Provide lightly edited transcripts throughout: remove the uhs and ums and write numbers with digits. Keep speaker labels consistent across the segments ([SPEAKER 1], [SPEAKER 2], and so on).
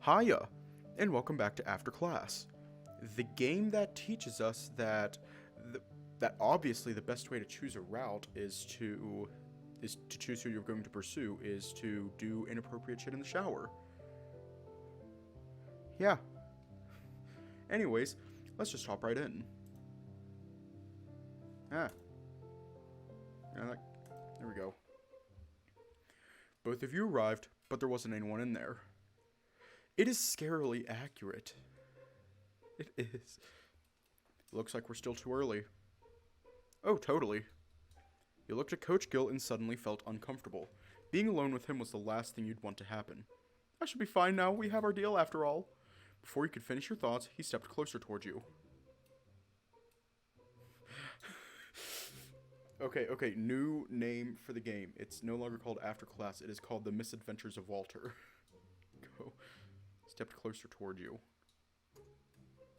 [SPEAKER 1] Hiya, and welcome back to After Class, the game that teaches us that obviously the best way to choose a route is to choose who you're going to pursue is to do inappropriate shit in the shower. Yeah. Anyways, let's just hop right in. There we go. Both of you arrived, but there wasn't anyone in there. It is scarily accurate. It is. Looks like we're still too early. Oh, totally. You looked at Coach Gill and suddenly felt uncomfortable. Being alone with him was the last thing you'd want to happen. I should be fine now. We have our deal after all. Before you could finish your thoughts, he stepped closer towards you. Okay, new name for the game. It's no longer called After Class. It is called The Misadventures of Walter. Go. Stepped closer toward you.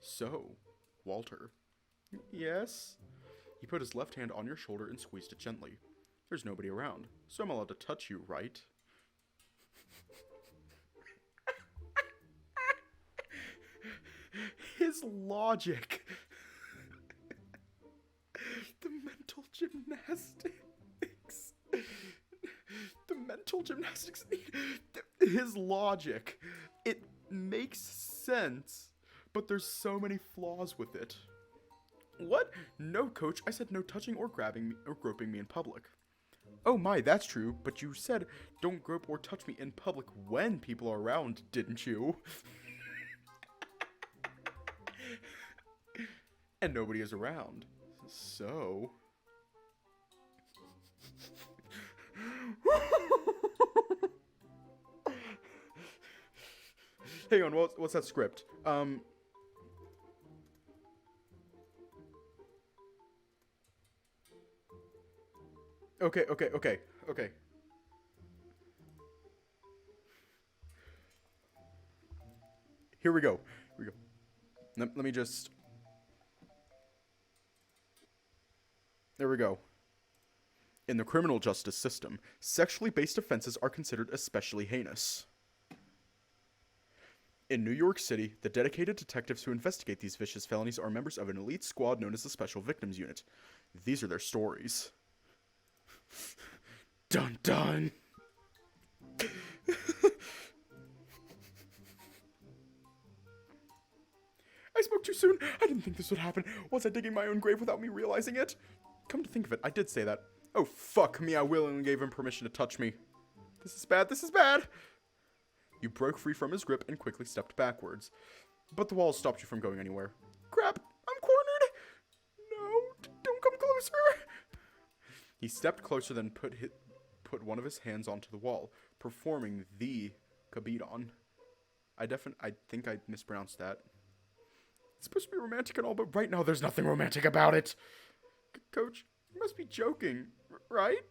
[SPEAKER 1] So, Walter. Yes? He put his left hand on your shoulder and squeezed it gently. There's nobody around, so I'm allowed to touch you, right? His logic. The mental gymnastics. The mental gymnastics. His logic. It makes sense, but there's so many flaws with it. What? No, coach, I said no touching or grabbing me or groping me in public. Oh my, that's true, but you said don't grope or touch me in public when people are around, didn't you? And nobody is around. So... Hang on, what's that script? Okay. Here we go. Let me just... There we go. In the criminal justice system, sexually based offenses are considered especially heinous. In New York City, the dedicated detectives who investigate these vicious felonies are members of an elite squad known as the Special Victims Unit. These are their stories. Dun dun! I spoke too soon. I didn't think this would happen. Was I digging my own grave without me realizing it? Come to think of it, I did say that. Oh, fuck me, I willingly gave him permission to touch me. This is bad. You broke free from his grip and quickly stepped backwards. But the walls stopped you from going anywhere. Crap, I'm cornered! No, don't come closer! He stepped closer, then put one of his hands onto the wall, performing the kabedon. I think I mispronounced that. It's supposed to be romantic and all, but right now there's nothing romantic about it. Coach, you must be joking, right?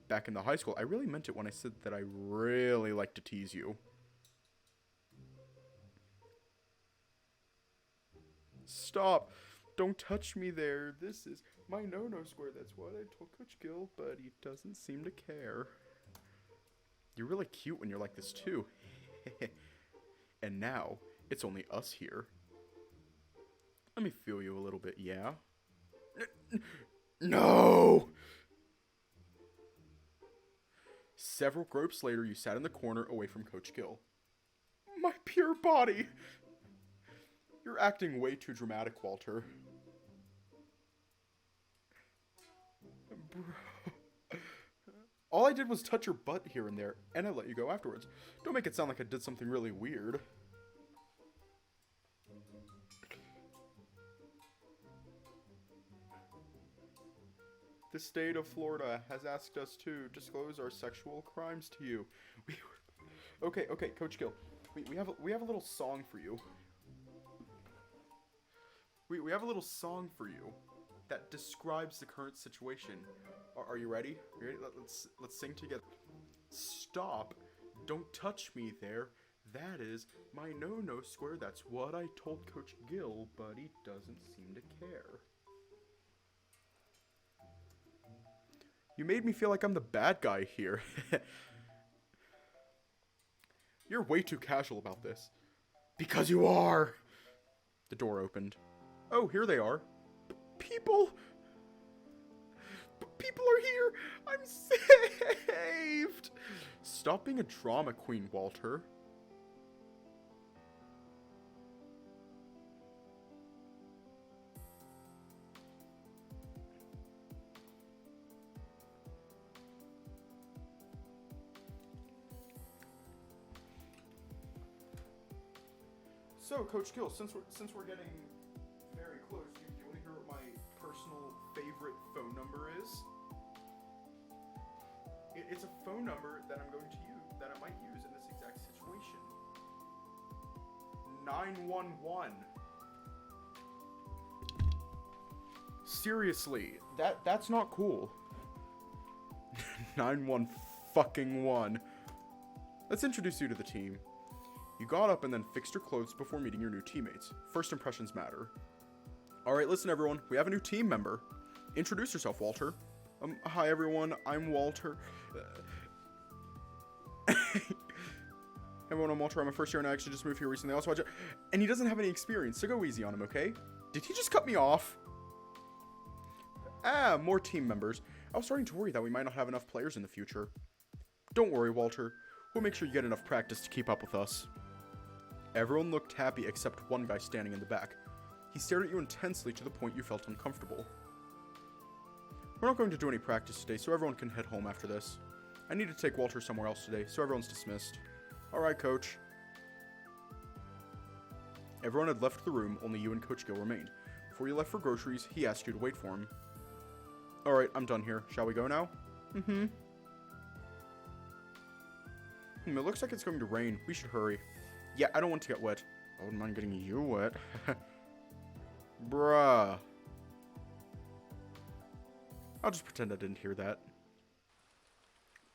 [SPEAKER 1] Back in the high school, I really meant it when I said that I really like to tease you. Stop. Don't touch me there. This is my no-no square. That's what I told Coach Gill, but he doesn't seem to care. You're really cute when you're like this, too. And now, it's only us here. Let me feel you a little bit, yeah? No! Several gropes later, you sat in the corner away from Coach Gill. My pure body! You're acting way too dramatic, Walter. Bro. All I did was touch your butt here and there, and I let you go afterwards. Don't make it sound like I did something really weird. The state of Florida has asked us to disclose our sexual crimes to you. Okay, Coach Gill. We have a little song for you. We have a little song for you that describes the current situation. Are you ready? Let's sing together. Stop! Don't touch me there. That is my no-no square. That's what I told Coach Gill, but he doesn't seem to care. You made me feel like I'm the bad guy here. You're way too casual about this. Because you are! The door opened. Oh, here they are. People! People are here! I'm saved! Stop being a drama queen, Walter. So, Coach Gill, since we're getting very close, do you want to hear what my personal favorite phone number is? It's a phone number that I'm going to use, that I might use in this exact situation. 911. Seriously, that's not cool. 911. Let's introduce you to the team. You got up and then fixed your clothes before meeting your new teammates. First impressions matter. Alright, listen everyone, we have a new team member. Introduce yourself, Walter. Hi everyone, I'm Walter. Everyone, I'm Walter, I'm a first year and I actually just moved here recently. Also, and he doesn't have any experience, so go easy on him, okay? Did he just cut me off? More team members. I was starting to worry that we might not have enough players in the future. Don't worry, Walter. We'll make sure you get enough practice to keep up with us. Everyone looked happy except one guy standing in the back. He stared at you intensely to the point you felt uncomfortable. We're not going to do any practice today, so everyone can head home after this. I need to take Walter somewhere else today, so everyone's dismissed. Alright, Coach. Everyone had left the room, only you and Coach Gill remained. Before you left for groceries, he asked you to wait for him. Alright, I'm done here. Shall we go now? It looks like it's going to rain. We should hurry. Yeah, I don't want to get wet. I wouldn't mind getting you wet. Bruh. I'll just pretend I didn't hear that.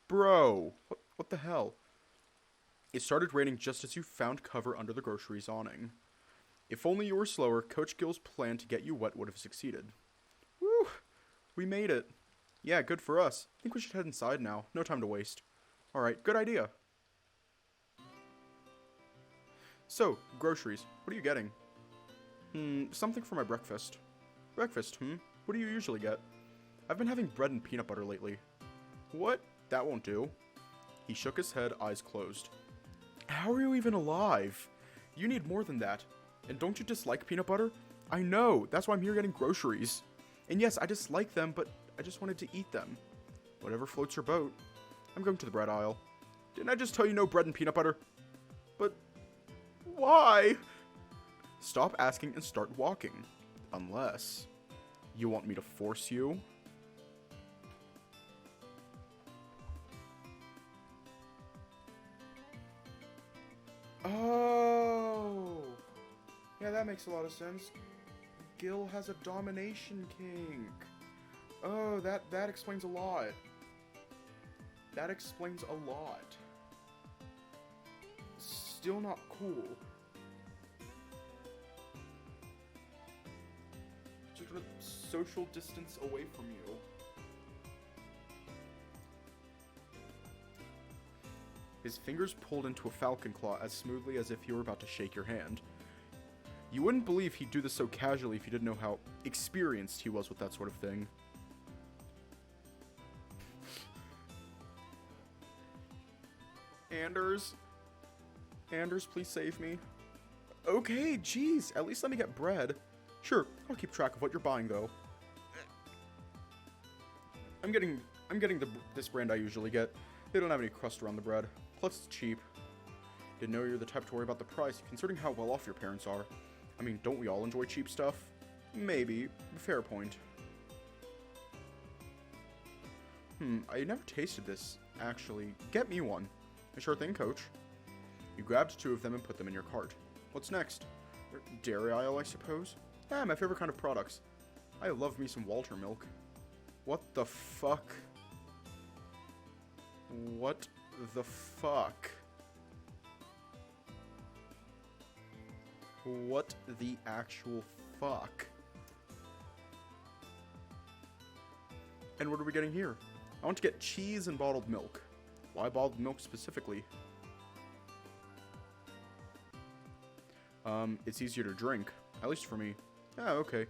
[SPEAKER 1] Bro. What the hell? It started raining just as you found cover under the groceries awning. If only you were slower, Coach Gill's plan to get you wet would have succeeded. Woo! We made it. Yeah, good for us. I think we should head inside now. No time to waste. Alright, good idea. So, groceries. What are you getting? Something for my breakfast. Breakfast, What do you usually get? I've been having bread and peanut butter lately. What? That won't do. He shook his head, eyes closed. How are you even alive? You need more than that. And don't you dislike peanut butter? I know, that's why I'm here getting groceries. And yes, I dislike them, but I just wanted to eat them. Whatever floats your boat. I'm going to the bread aisle. Didn't I just tell you no bread and peanut butter? But why? Stop asking and start walking. Unless you want me to force you. Oh. Yeah, that makes a lot of sense. Gil has a domination kink. Oh, that explains a lot. That explains a lot. Still not cool. Just gonna social distance away from you. His fingers pulled into a falcon claw as smoothly as if he were about to shake your hand. You wouldn't believe he'd do this so casually if you didn't know how experienced he was with that sort of thing. Anders, please save me. Okay, jeez, at least let me get bread. Sure, I'll keep track of what you're buying, though. I'm getting this brand I usually get. They don't have any crust around the bread. Plus, it's cheap. Didn't know you're the type to worry about the price, considering how well off your parents are. I mean, don't we all enjoy cheap stuff? Maybe. Fair point. I never tasted this, actually. Get me one. Sure thing, Coach. You grabbed 2 of them and put them in your cart. What's next? Dairy aisle, I suppose? My favorite kind of products. I love me some Walter milk. What the fuck? What the fuck? What the actual fuck? And what are we getting here? I want to get cheese and bottled milk. Why bottled milk specifically? It's easier to drink. At least for me. Yeah, okay.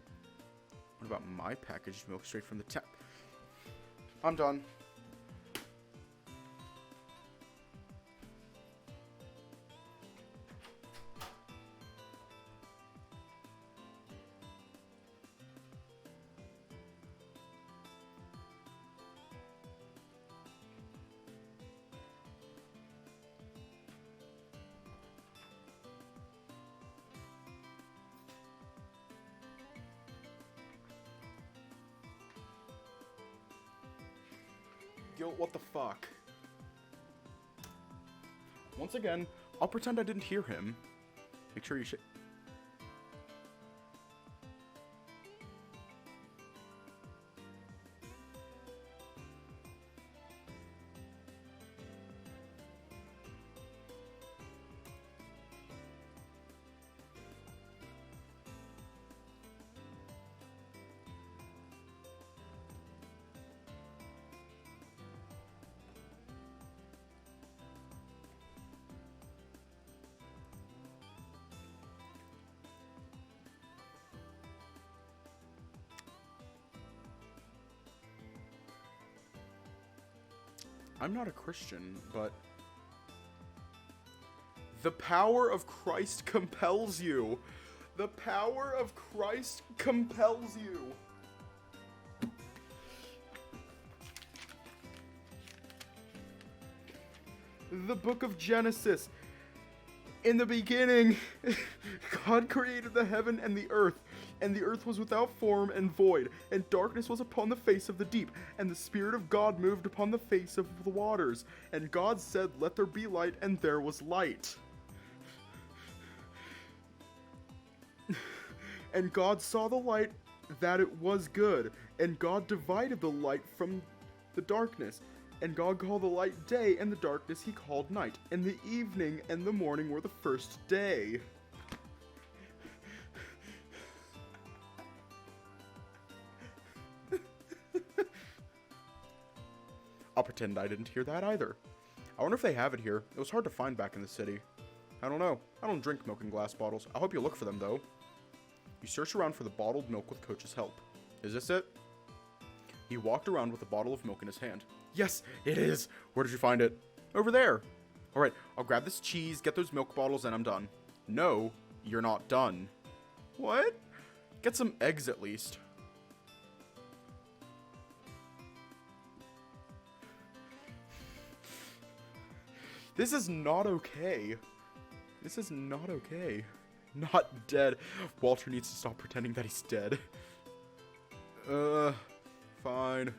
[SPEAKER 1] What about my packaged milk straight from the tap? I'm done. Guilt, what the fuck? Once again, I'll pretend I didn't hear him. Make sure you I'm not a Christian, but the power of Christ compels you. The power of Christ compels you. The book of Genesis. In the beginning, God created the heaven and the earth was without form and void, and darkness was upon the face of the deep, and the Spirit of God moved upon the face of the waters. And God said, "Let there be light," and there was light. And God saw the light, that it was good, and God divided the light from the darkness. And God called the light day, and the darkness he called night. And the evening and the morning were the first day. I'll pretend I didn't hear that either. I wonder if they have it here. It was hard to find back in the city. I don't know. I don't drink milk in glass bottles. I hope you look for them, though. You search around for the bottled milk with Coach's help. Is this it? He walked around with a bottle of milk in his hand. Yes, it is! Where did you find it? Over there. Alright, I'll grab this cheese, get those milk bottles, and I'm done. No, you're not done. What? Get some eggs at least. This is not okay. This is not okay. Not dead. Walter needs to stop pretending that he's dead. Fine.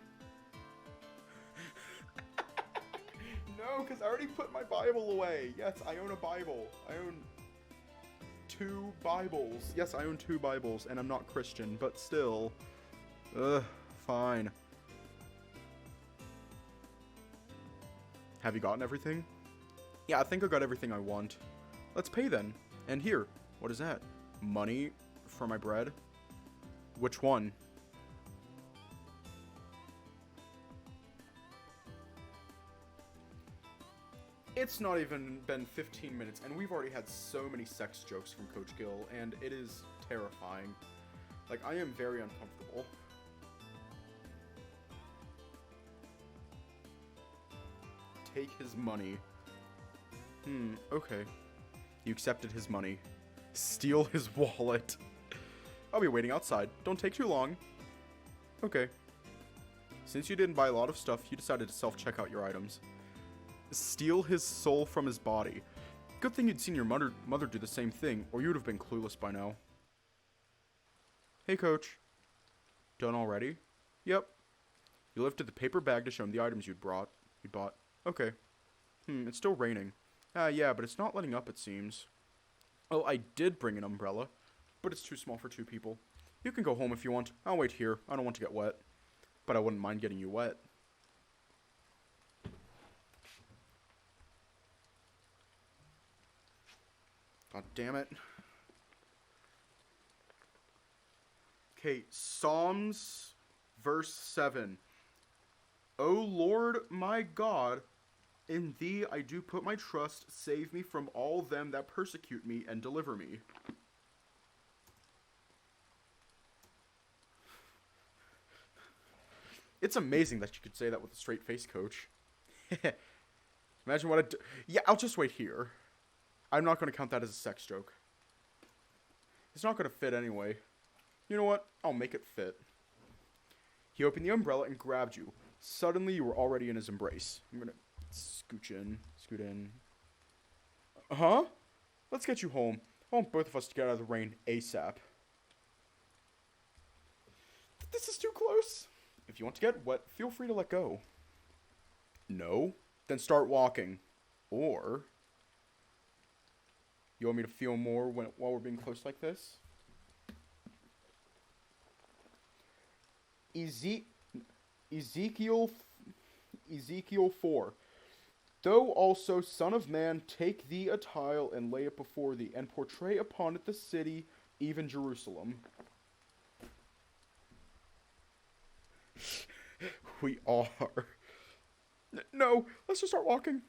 [SPEAKER 1] No, because I already put my Bible away. Yes, I own a Bible. I own 2 Bibles. Yes, I own 2 Bibles, and I'm not Christian, but still. Fine. Have you gotten everything? Yeah, I think I got everything I want. Let's pay then. And here, what is that? Money for my bread? Which one? It's not even been 15 minutes, and we've already had so many sex jokes from Coach Gill, and it is terrifying. Like, I am very uncomfortable. Take his money. Okay. You accepted his money. Steal his wallet. I'll be waiting outside. Don't take too long. Okay. Since you didn't buy a lot of stuff, you decided to self-check out your items. Steal his soul from his body. Good thing you'd seen your mother do the same thing, or you would have been clueless by now. Hey, Coach. Done already? Yep. You lifted the paper bag to show him the items you'd bought. Okay. It's still raining. Yeah, but it's not letting up, it seems. Oh, I did bring an umbrella, but it's too small for 2 people. You can go home if you want. I'll wait here. I don't want to get wet. But I wouldn't mind getting you wet. God damn it. Okay, Psalms, verse 7. O Lord my God, In thee I do put my trust. Save me from all them that persecute me and deliver me. It's amazing that you could say that with a straight face, Coach. Imagine what yeah, I'll just wait here. I'm not going to count that as a sex joke. It's not going to fit anyway. You know what? I'll make it fit. He opened the umbrella and grabbed you. Suddenly, you were already in his embrace. I'm going to scoot in. Huh? Let's get you home. I want both of us to get out of the rain ASAP. This is too close. If you want to get wet, feel free to let go. No? Then start walking. Or... you want me to feel more while we're being close like this? Ezekiel 4. Though also, Son of Man, take thee a tile and lay it before thee, and portray upon it the city, even Jerusalem. We are. No, let's just start walking.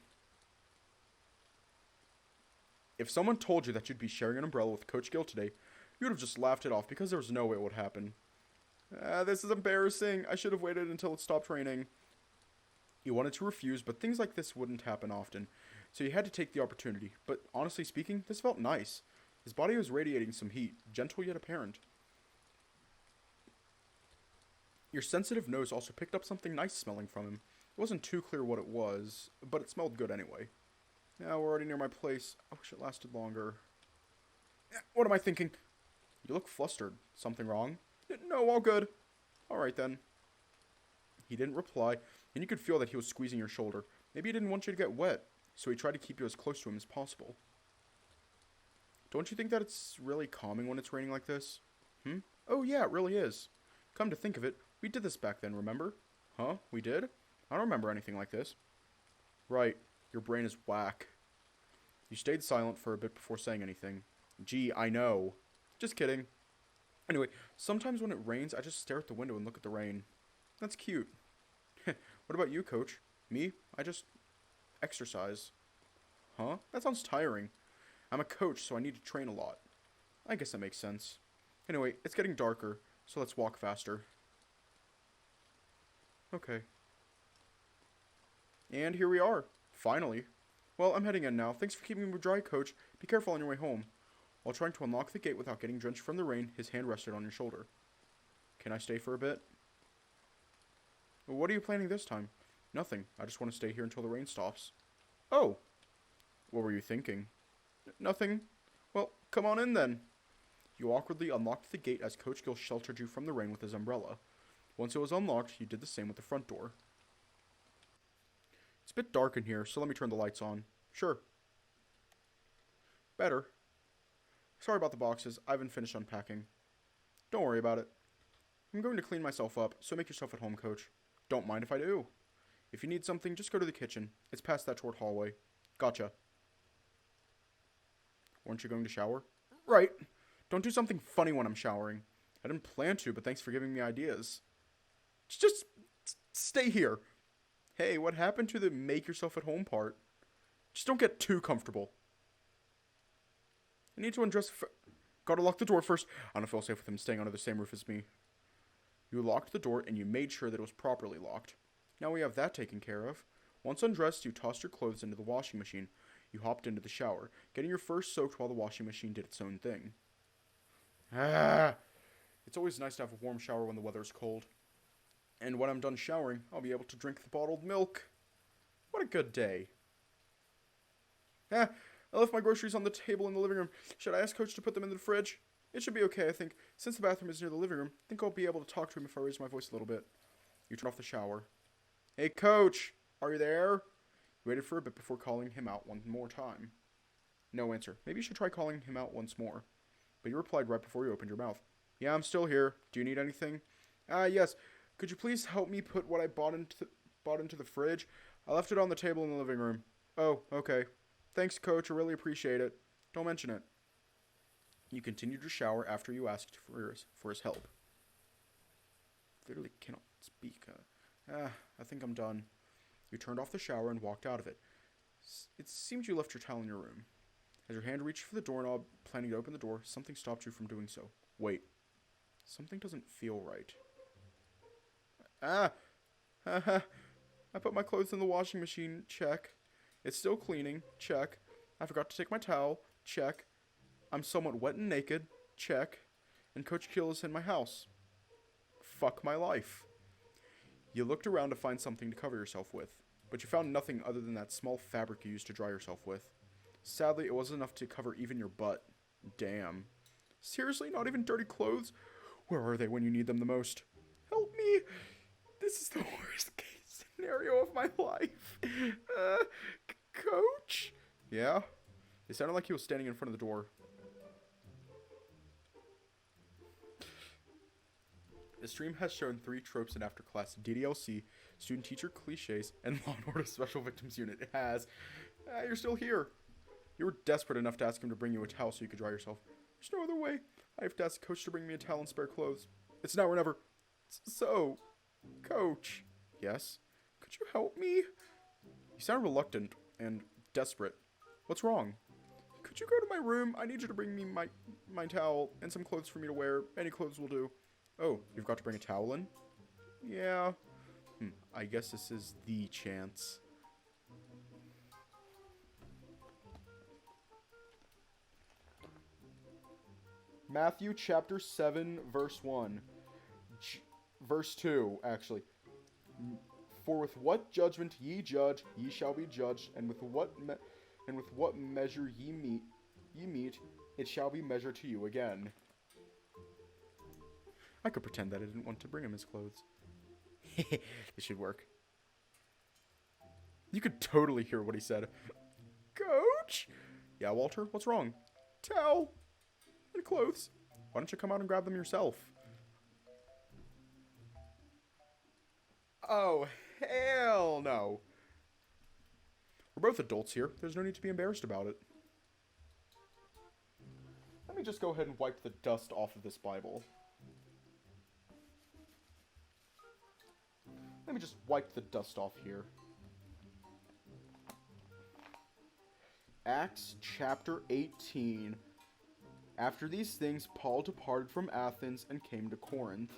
[SPEAKER 1] If someone told you that you'd be sharing an umbrella with Coach Gill today, you'd have just laughed it off because there was no way it would happen. This is embarrassing. I should have waited until it stopped raining. You wanted to refuse, but things like this wouldn't happen often, so you had to take the opportunity. But honestly speaking, this felt nice. His body was radiating some heat, gentle yet apparent. Your sensitive nose also picked up something nice smelling from him. It wasn't too clear what it was, but it smelled good anyway. Now we're already near my place. I wish it lasted longer. What am I thinking? You look flustered. Something wrong? No, all good. Alright then. He didn't reply, and you could feel that he was squeezing your shoulder. Maybe he didn't want you to get wet, so he tried to keep you as close to him as possible. Don't you think that it's really calming when it's raining like this? Oh yeah, it really is. Come to think of it, we did this back then, remember? Huh? We did? I don't remember anything like this. Right. Your brain is whack. You stayed silent for a bit before saying anything. Gee, I know. Just kidding. Anyway, sometimes when it rains, I just stare at the window and look at the rain. That's cute. What about you, Coach? Me? I just exercise. Huh? That sounds tiring. I'm a coach, so I need to train a lot. I guess that makes sense. Anyway, it's getting darker, so let's walk faster. Okay. And here we are. Finally. Well, I'm heading in now. Thanks for keeping me dry, Coach. Be careful on your way home. While trying to unlock the gate without getting drenched from the rain, his hand rested on your shoulder. Can I stay for a bit? What are you planning this time? Nothing. I just want to stay here until the rain stops. Oh. What were you thinking? Nothing. Well, come on in then. You awkwardly unlocked the gate as Coach Gill sheltered you from the rain with his umbrella. Once it was unlocked, you did the same with the front door. It's a bit dark in here, so let me turn the lights on. Sure. Better. Sorry about the boxes. I haven't finished unpacking. Don't worry about it. I'm going to clean myself up, so make yourself at home, Coach. Don't mind if I do. If you need something, just go to the kitchen. It's past that short hallway. Gotcha. Weren't you going to shower? Right. Don't do something funny when I'm showering. I didn't plan to, but thanks for giving me ideas. Just stay here. Hey, what happened to the make yourself at home part? Just don't get too comfortable. I need to undress. Gotta lock the door first. I don't feel safe with him staying under the same roof as me. You locked the door and you made sure that it was properly locked. Now we have that taken care of. Once undressed, you tossed your clothes into the washing machine. You hopped into the shower, getting your fur soaked while the washing machine did its own thing. It's always nice to have a warm shower when the weather's cold. And when I'm done showering, I'll be able to drink the bottled milk. What a good day. I left my groceries on the table in the living room. Should I ask Coach to put them in the fridge? It should be okay, I think. Since the bathroom is near the living room, I think I'll be able to talk to him if I raise my voice a little bit. You turn off the shower. Hey, Coach! Are you there? You waited for a bit before calling him out one more time. No answer. Maybe you should try calling him out once more. But you replied right before you opened your mouth. Yeah, I'm still here. Do you need anything? Yes. Could you please help me put what I bought into the fridge? I left it on the table in the living room. Oh, okay. Thanks, Coach. I really appreciate it. Don't mention it. You continued your shower after you asked for his help. Literally cannot speak. I think I'm done. You turned off the shower and walked out of it. It seems you left your towel in your room. As your hand reached for the doorknob, planning to open the door, something stopped you from doing so. Wait. Something doesn't feel right. Ah! Haha. I put my clothes in the washing machine. Check. It's still cleaning. Check. I forgot to take my towel. Check. I'm somewhat wet and naked. Check. And Coach Gill is in my house. Fuck my life. You looked around to find something to cover yourself with, but you found nothing other than that small fabric you used to dry yourself with. Sadly, it wasn't enough to cover even your butt. Damn. Seriously, not even dirty clothes? Where are they when you need them the most? Help me! This is the worst case scenario of my life. Coach? Yeah? It sounded like he was standing in front of the door. The stream has shown 3 tropes in after class: DDLC, student teacher cliches, and Law and Order Special Victims Unit. It has. You're still here. You were desperate enough to ask him to bring you a towel so you could dry yourself. There's no other way. I have to ask Coach to bring me a towel and spare clothes. It's now or never. So, Coach. Yes? Could you help me? You sound reluctant and desperate. What's wrong? Could you go to my room? I need you to bring me my towel and some clothes for me to wear. Any clothes will do. Oh, you've got to bring a towel in? Yeah. I guess this is the chance. Matthew chapter 7, verse 1. Verse 2, actually. For with what judgment ye judge, ye shall be judged, and with what measure ye meet, it shall be measured to you again. I could pretend that I didn't want to bring him his clothes. This should work. You could totally hear what he said. Coach? Yeah, Walter, what's wrong? Towel and clothes. Why don't you come out and grab them yourself? Oh, hell no. We're both adults here. There's no need to be embarrassed about it. Let me just go ahead and wipe the dust off of this Bible. Let me just wipe the dust off here. Acts chapter 18. After these things, Paul departed from Athens and came to Corinth.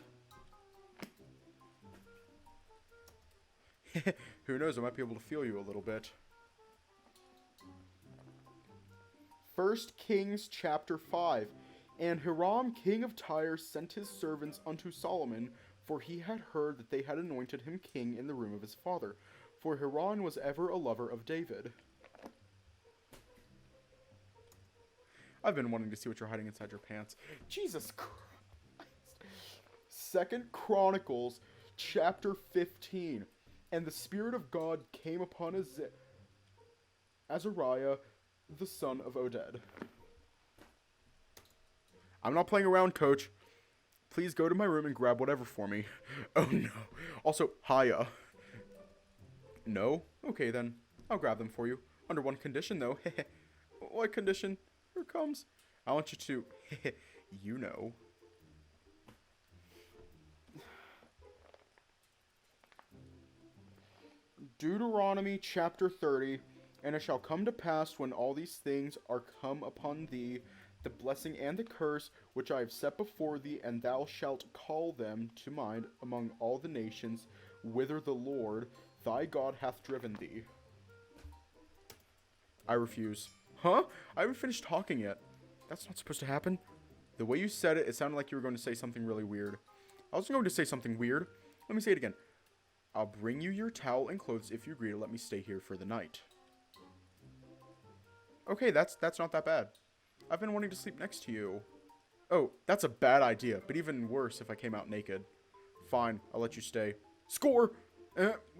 [SPEAKER 1] Who knows, I might be able to feel you a little bit. 1 Kings chapter 5. And Hiram king of Tyre sent his servants unto Solomon, for he had heard that they had anointed him king in the room of his father. For Hiram was ever a lover of David. I've been wanting to see what you're hiding inside your pants. Jesus Christ. 2 Chronicles chapter 15. And the Spirit of God came upon Azariah, the son of Oded. I'm not playing around, Coach. Please go to my room and grab whatever for me. Oh no. Also, hiya. No? Okay then. I'll grab them for you. Under one condition though. What condition? Here it comes. I want you to, you know. Deuteronomy chapter 30. And it shall come to pass when all these things are come upon thee, the blessing and the curse which I have set before thee, and thou shalt call them to mind among all the nations whither the Lord thy God hath driven thee. I refuse. Huh? I haven't finished talking yet. That's not supposed to happen. The way you said it, it sounded like you were going to say something really weird. I was going to say something weird. Let me say it again. I'll bring you your towel and clothes if you agree to let me stay here for the night. Okay, that's not that bad. I've been wanting to sleep next to you. Oh, that's a bad idea, but even worse if I came out naked. Fine, I'll let you stay. Score!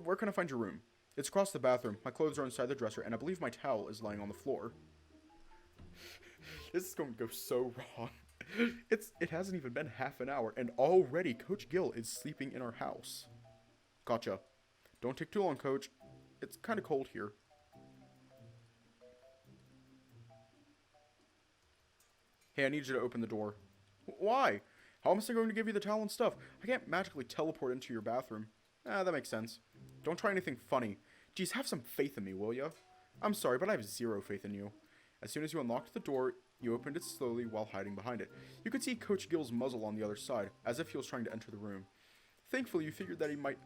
[SPEAKER 1] Where can I find your room? It's across the bathroom. My clothes are inside the dresser, and I believe my towel is lying on the floor. This is going to go so wrong. It hasn't even been half an hour, and already Coach Gill is sleeping in our house. Gotcha. Don't take too long, Coach. It's kind of cold here. Hey, I need you to open the door. Why? How am I going to give you the towel and stuff? I can't magically teleport into your bathroom. That makes sense. Don't try anything funny. Geez, have some faith in me, will ya? I'm sorry, but I have zero faith in you. As soon as you unlocked the door, you opened it slowly while hiding behind it. You could see Coach Gill's muzzle on the other side, as if he was trying to enter the room. Thankfully, you figured that he might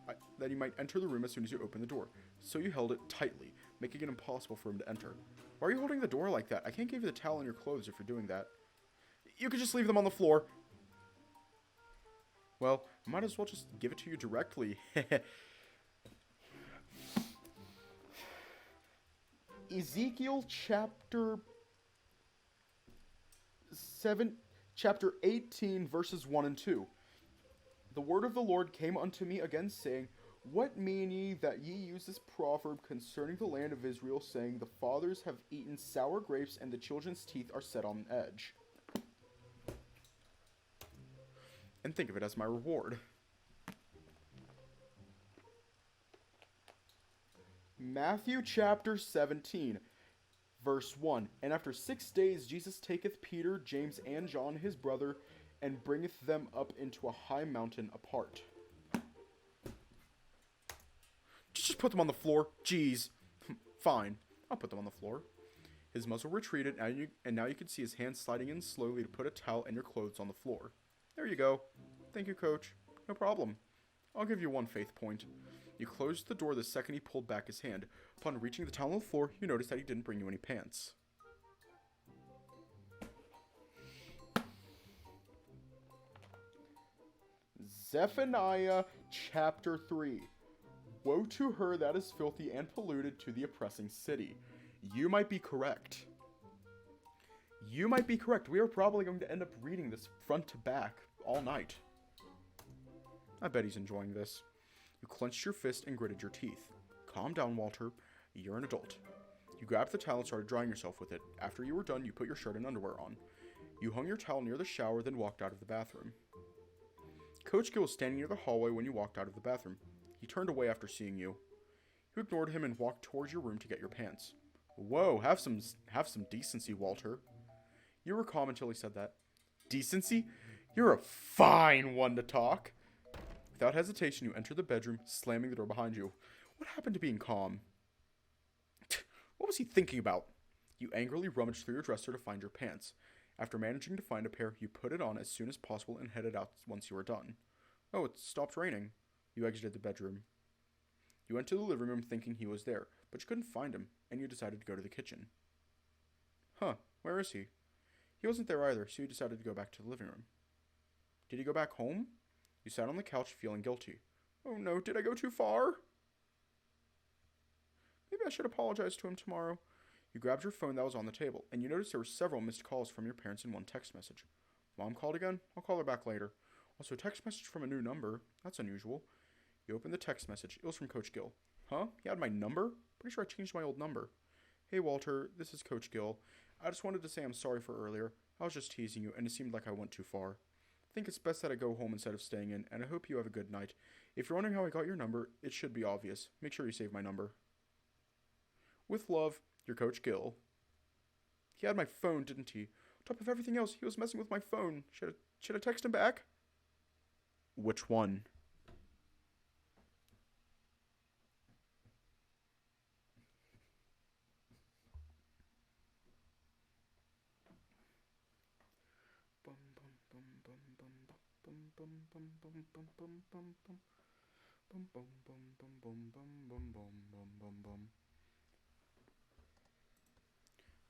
[SPEAKER 1] enter the room as soon as you opened the door, so you held it tightly, making it impossible for him to enter. Why are you holding the door like that? I can't give you the towel and your clothes if you're doing that. You could just leave them on the floor. Well, I might as well just give it to you directly. Ezekiel chapter 18, verses 1 and 2. The word of the Lord came unto me again, saying, What mean ye that ye use this proverb concerning the land of Israel, saying, The fathers have eaten sour grapes, and the children's teeth are set on edge? And think of it as my reward. Matthew chapter 17, verse 1. And after 6 days Jesus taketh Peter, James, and John his brother, and bringeth them up into a high mountain apart. Just put them on the floor. Jeez. Fine. I'll put them on the floor. His muzzle retreated, and now you can see his hand sliding in slowly to put a towel and your clothes on the floor. There you go. Thank you, Coach. No problem. I'll give you 1 faith point. You closed the door the second he pulled back his hand. Upon reaching the towel on the floor, you noticed that he didn't bring you any pants. Zephaniah chapter 3. Woe to her that is filthy and polluted, to the oppressing city. You might be correct. You might be correct. We are probably going to end up reading this front to back all night. I bet he's enjoying this. You clenched your fist and gritted your teeth. Calm down, Walter. You're an adult. You grabbed the towel and started drying yourself with it. After you were done, you put your shirt and underwear on. You hung your towel near the shower, then walked out of the bathroom. Coach Gill was standing near the hallway when you walked out of the bathroom. He turned away after seeing you. You ignored him and walked towards your room to get your pants. Whoa, have some decency, Walter. You were calm until he said that. Decency? You're a fine one to talk. Without hesitation, you entered the bedroom, slamming the door behind you. What happened to being calm? What was he thinking about? You angrily rummaged through your dresser to find your pants. After managing to find a pair, you put it on as soon as possible and headed out once you were done. Oh, it stopped raining. You exited the bedroom. You went to the living room thinking he was there, but you couldn't find him, and you decided to go to the kitchen. Huh, where is he? He wasn't there either, so you decided to go back to the living room. Did he go back home? You sat on the couch feeling guilty. Oh no, did I go too far? Maybe I should apologize to him tomorrow. You grabbed your phone that was on the table, and you noticed there were several missed calls from your parents in one text message. Mom called again? I'll call her back later. Also, a text message from a new number. That's unusual. You opened the text message. It was from Coach Gill. Huh? He had my number? Pretty sure I changed my old number. Hey Walter, this is Coach Gill. I just wanted to say I'm sorry for earlier. I was just teasing you, and it seemed like I went too far. I think it's best that I go home instead of staying in, and I hope you have a good night. If you're wondering how I got your number, it should be obvious. Make sure you save my number. With love, your Coach Gill. He had my phone, didn't he? On top of everything else, he was messing with my phone. Should I text him back? Which one?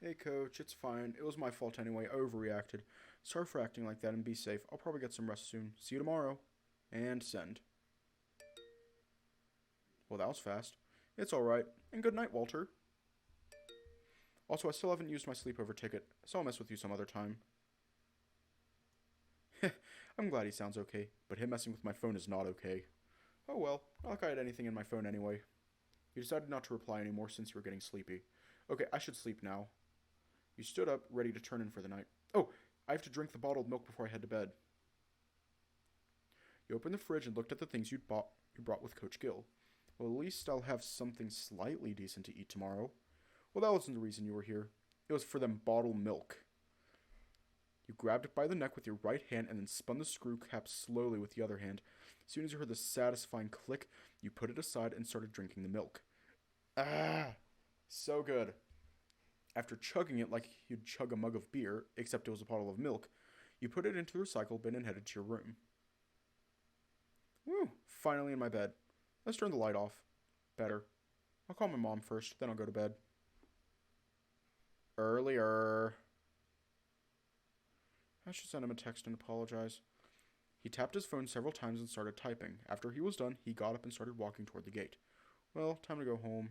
[SPEAKER 1] Hey Coach, it's fine. It was my fault anyway. I overreacted. Sorry for acting like that, and be safe. I'll probably get some rest soon. See you tomorrow. And send. Well, that was fast. It's alright. And good night, Walter. Also, I still haven't used my sleepover ticket, so I'll mess with you some other time. I'm glad he sounds okay, but him messing with my phone is not okay. Oh well, not like I had anything in my phone anyway. You decided not to reply anymore since you were getting sleepy. Okay, I should sleep now. You stood up, ready to turn in for the night. Oh, I have to drink the bottled milk before I head to bed. You opened the fridge and looked at the things you brought with Coach Gill. Well, at least I'll have something slightly decent to eat tomorrow. Well, that wasn't the reason you were here. It was for them bottled milk. You grabbed it by the neck with your right hand and then spun the screw cap slowly with the other hand. As soon as you heard the satisfying click, you put it aside and started drinking the milk. Ah! So good. After chugging it like you'd chug a mug of beer, except it was a bottle of milk, you put it into the recycle bin and headed to your room. Woo, finally in my bed. Let's turn the light off. Better. I'll call my mom first, then I'll go to bed. Earlier. I should send him a text and apologize. He tapped his phone several times and started typing. After he was done, he got up and started walking toward the gate. Well, time to go home.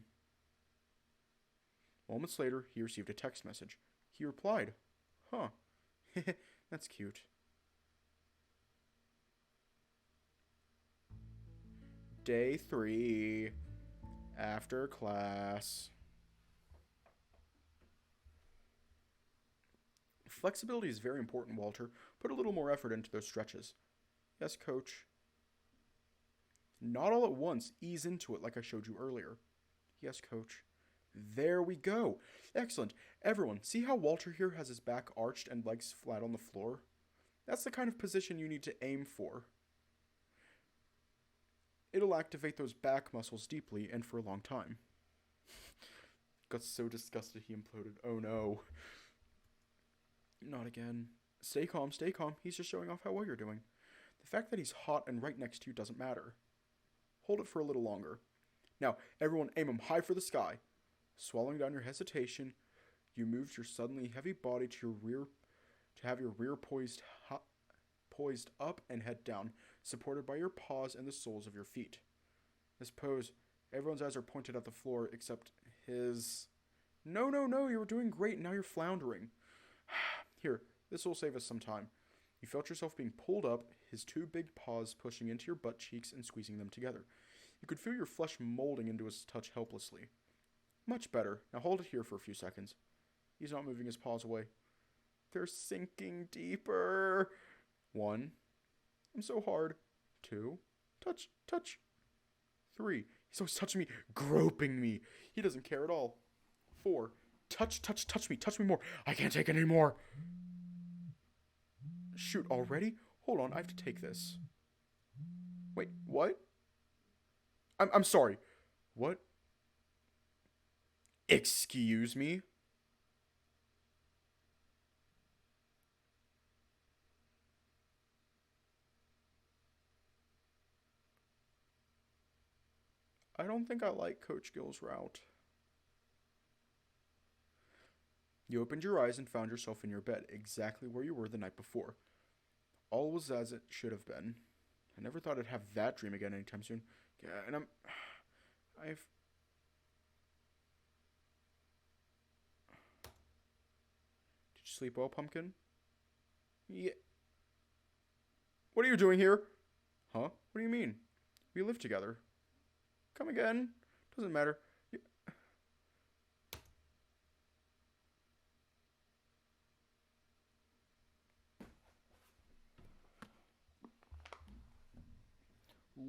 [SPEAKER 1] Moments later, he received a text message. He replied, "Huh, that's cute." Day 3. After class. Flexibility is very important, Walter. Put a little more effort into those stretches. Yes, coach. Not all at once. Ease into it like I showed you earlier. Yes, coach. There we go. Excellent. Everyone, see how Walter here has his back arched and legs flat on the floor? That's the kind of position you need to aim for. It'll activate those back muscles deeply and for a long time. Got so disgusted he imploded. Oh no. Not again. Stay calm, stay calm. He's just showing off how well you're doing. The fact that he's hot and right next to you doesn't matter. Hold it for a little longer. Now, everyone aim him high for the sky. Swallowing down your hesitation, you moved your suddenly heavy body to your rear, to have your rear poised up and head down, supported by your paws and the soles of your feet. This pose, everyone's eyes are pointed at the floor except his. No, you were doing great, now you're floundering. Here, this will save us some time. You felt yourself being pulled up, his two big paws pushing into your butt cheeks and squeezing them together. You could feel your flesh molding into his touch helplessly. Much better. Now hold it here for a few seconds. He's not moving his paws away. They're sinking deeper. 1. I'm so hard. 2. Touch, touch. 3. He's always touching me, groping me. He doesn't care at all. 4. Touch me more. I can't take it anymore. Shoot, already? Hold on, I have to take this. Wait, what? I'm sorry. What? Excuse me? I don't think I like Coach Gill's route. You opened your eyes and found yourself in your bed, exactly where you were the night before. All was as it should have been. I never thought I'd have that dream again anytime soon. Yeah, and Did you sleep well, Pumpkin? Yeah. What are you doing here? Huh? What do you mean? We live together. Come again. Doesn't matter.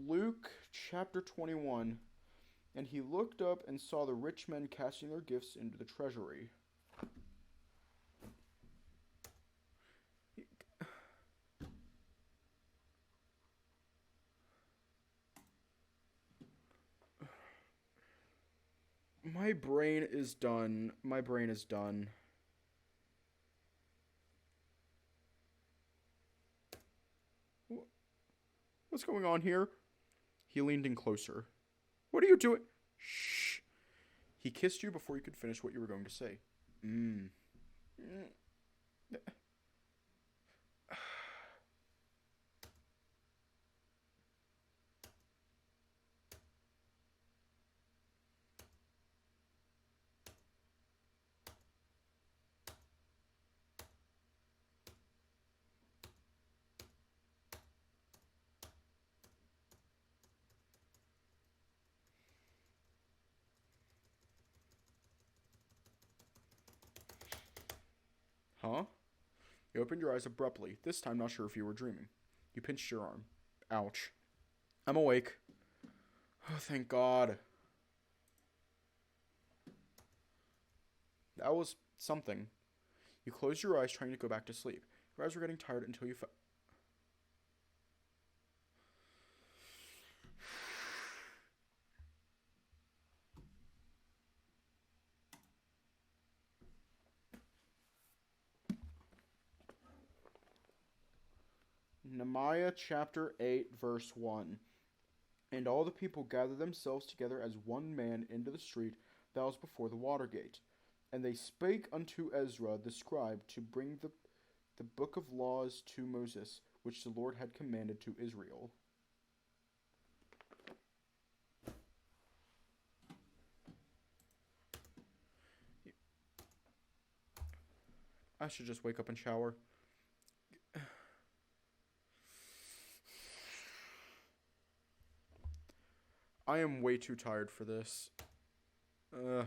[SPEAKER 1] Luke chapter 21. And he looked up and saw the rich men casting their gifts into the treasury. My brain is done. My brain is done. What's going on here? He leaned in closer. What are you doing? Shh. He kissed you before you could finish what you were going to say. Huh? You opened your eyes abruptly, this time not sure if you were dreaming. You pinched your arm. Ouch. I'm awake. Oh, thank God. That was something. You closed your eyes trying to go back to sleep. Your eyes were getting tired until you Nehemiah chapter 8, verse 1. And all the people gathered themselves together as one man into the street that was before the water gate. And they spake unto Ezra the scribe to bring the book of laws to Moses, which the Lord had commanded to Israel. I should just wake up and shower. I am way too tired for this. I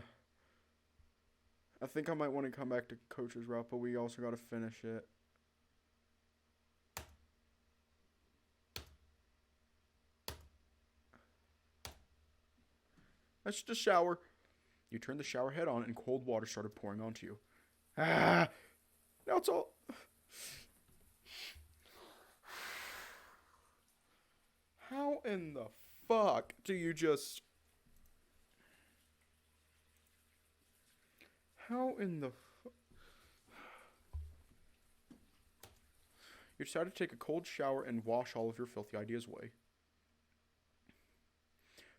[SPEAKER 1] think I might want to come back to Coach's route, but we also got to finish it. I should just shower. You turned the shower head on and cold water started pouring onto you. Now it's all... How in the fuck do you just... How in the... You decided to take a cold shower and wash all of your filthy ideas away.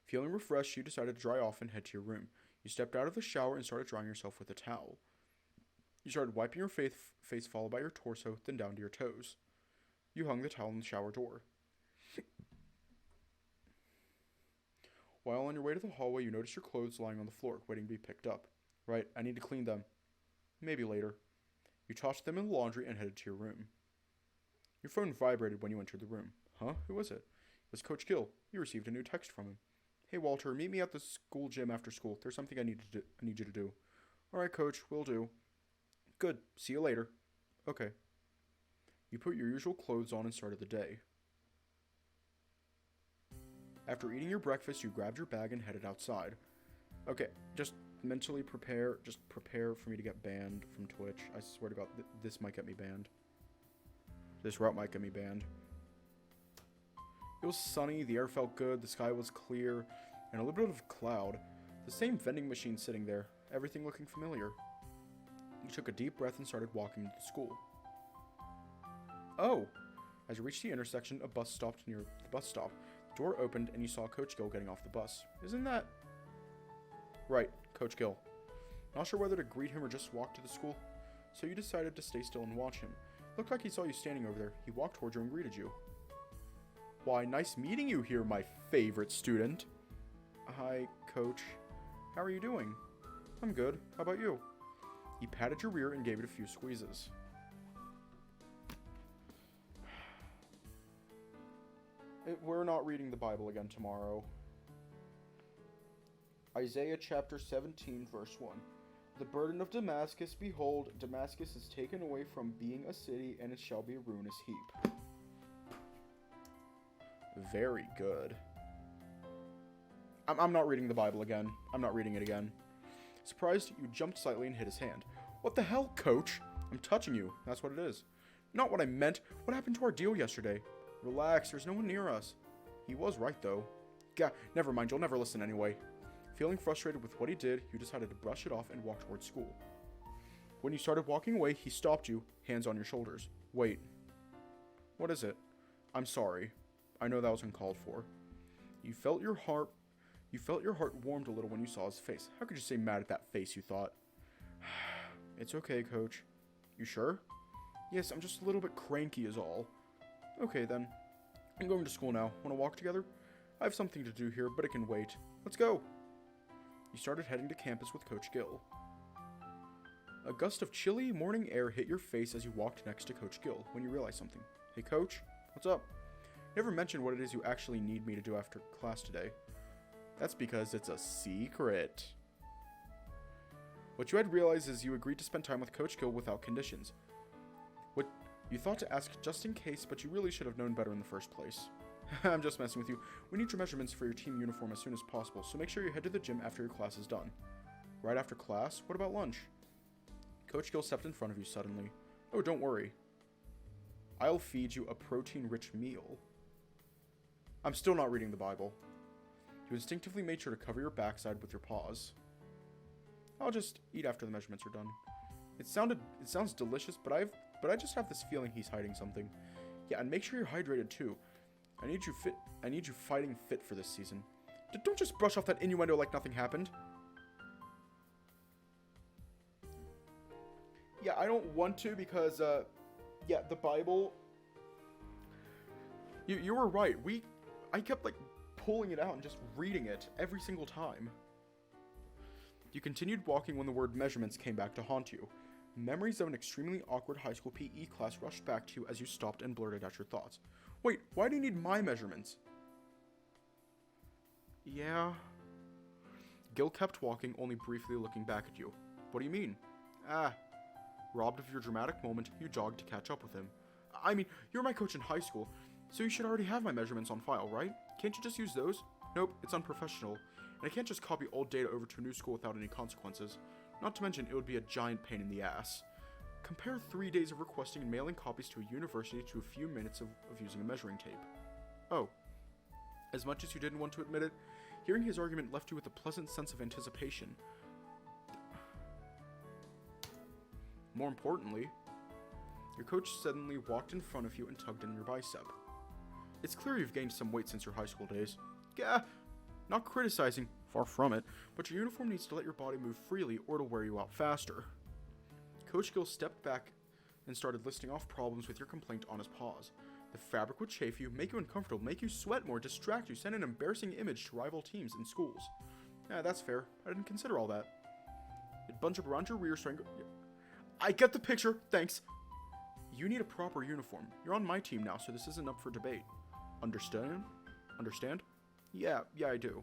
[SPEAKER 1] Feeling refreshed, you decided to dry off and head to your room. You stepped out of the shower and started drying yourself with a towel. You started wiping your face followed by your torso, then down to your toes. You hung the towel on the shower door. While on your way to the hallway, you noticed your clothes lying on the floor, waiting to be picked up. Right, I need to clean them. Maybe later. You tossed them in the laundry and headed to your room. Your phone vibrated when you entered the room. Huh? Who was it? It was Coach Gill. You received a new text from him. Hey, Walter, meet me at the school gym after school. There's something I need you to do. All right, Coach, will do. Good. See you later. Okay. You put your usual clothes on and started the day. After eating your breakfast, you grabbed your bag and headed outside. Okay, just mentally prepare for me to get banned from Twitch. I swear to God, this might get me banned. This route might get me banned. It was sunny, the air felt good, the sky was clear, and a little bit of cloud. The same vending machine sitting there, everything looking familiar. You took a deep breath and started walking to the school. Oh! As you reached the intersection, a bus stopped near the bus stop. The door opened and you saw Coach Gill getting off the bus. Isn't that... Right, Coach Gill. Not sure whether to greet him or just walk to the school, so you decided to stay still and watch him. Looked like he saw you standing over there. He walked towards you and greeted you. Why, nice meeting you here, my favorite student. Hi, Coach. How are you doing? I'm good. How about you? He patted your rear and gave it a few squeezes. We're not reading the Bible again tomorrow. Isaiah chapter 17, verse 1. The burden of Damascus, behold, Damascus is taken away from being a city, and it shall be a ruinous heap. Very good. I'm not reading the Bible again. I'm not reading it again. Surprised, you jumped slightly and hit his hand. What the hell, Coach? I'm touching you. That's what it is. Not what I meant. What happened to our deal yesterday? Relax, there's no one near us. He was right, though. Gah, never mind, you'll never listen anyway. Feeling frustrated with what he did, you decided to brush it off and walk towards school. When you started walking away, he stopped you, hands on your shoulders. Wait. What is it? I'm sorry. I know that was uncalled for. You felt your heart warmed a little when you saw his face. How could you stay mad at that face, you thought? It's okay, Coach. You sure? Yes, I'm just a little bit cranky is all. Okay, then. I'm going to school now. Want to walk together? I have something to do here, but it can wait. Let's go. You started heading to campus with Coach Gill. A gust of chilly morning air hit your face as you walked next to Coach Gill when you realized something. Hey, Coach. What's up? You never mentioned what it is you actually need me to do after class today. That's because it's a secret. What you had realized is you agreed to spend time with Coach Gill without conditions. What you thought to ask just in case, but you really should have known better in the first place. I'm just messing with you. We need your measurements for your team uniform as soon as possible, so make sure you head to the gym after your class is done. Right after class? What about lunch? Coach Gill stepped in front of you suddenly. Oh, don't worry. I'll feed you a protein-rich meal. I'm still not reading the Bible. You instinctively made sure to cover your backside with your paws. I'll just eat after the measurements are done. It sounds delicious, but I just have this feeling he's hiding something. Yeah, and make sure you're hydrated too. I need you fighting fit for this season. Don't just brush off that innuendo like nothing happened. Yeah, I don't want to because, yeah, the Bible... You were right. I kept, like, pulling it out and just reading it every single time. You continued walking when the word measurements came back to haunt you. Memories of an extremely awkward high school PE class rushed back to you as you stopped and blurted out your thoughts. Wait, why do you need my measurements? Yeah. Gil kept walking, only briefly looking back at you. What do you mean? Robbed of your dramatic moment, you jogged to catch up with him. I mean, you're my coach in high school, so you should already have my measurements on file, right? Can't you just use those? Nope, it's unprofessional, and I can't just copy old data over to a new school without any consequences. Not to mention, it would be a giant pain in the ass. Compare 3 days of requesting and mailing copies to a university to a few minutes of using a measuring tape. Oh. As much as you didn't want to admit it, hearing his argument left you with a pleasant sense of anticipation. More importantly, your coach suddenly walked in front of you and tugged in your bicep. It's clear you've gained some weight since your high school days. Yeah, not criticizing, far from it, but your uniform needs to let your body move freely or it'll wear you out faster. Coach Gill stepped back and started listing off problems with your complaint on his pause. The fabric would chafe you, make you uncomfortable, make you sweat more, distract you, send an embarrassing image to rival teams and schools. Yeah, that's fair. I didn't consider all that. It'd bunch up around your rear starting... I get the picture, thanks. You need a proper uniform. You're on my team now, so this isn't up for debate. Understand? Understand? Yeah, I do.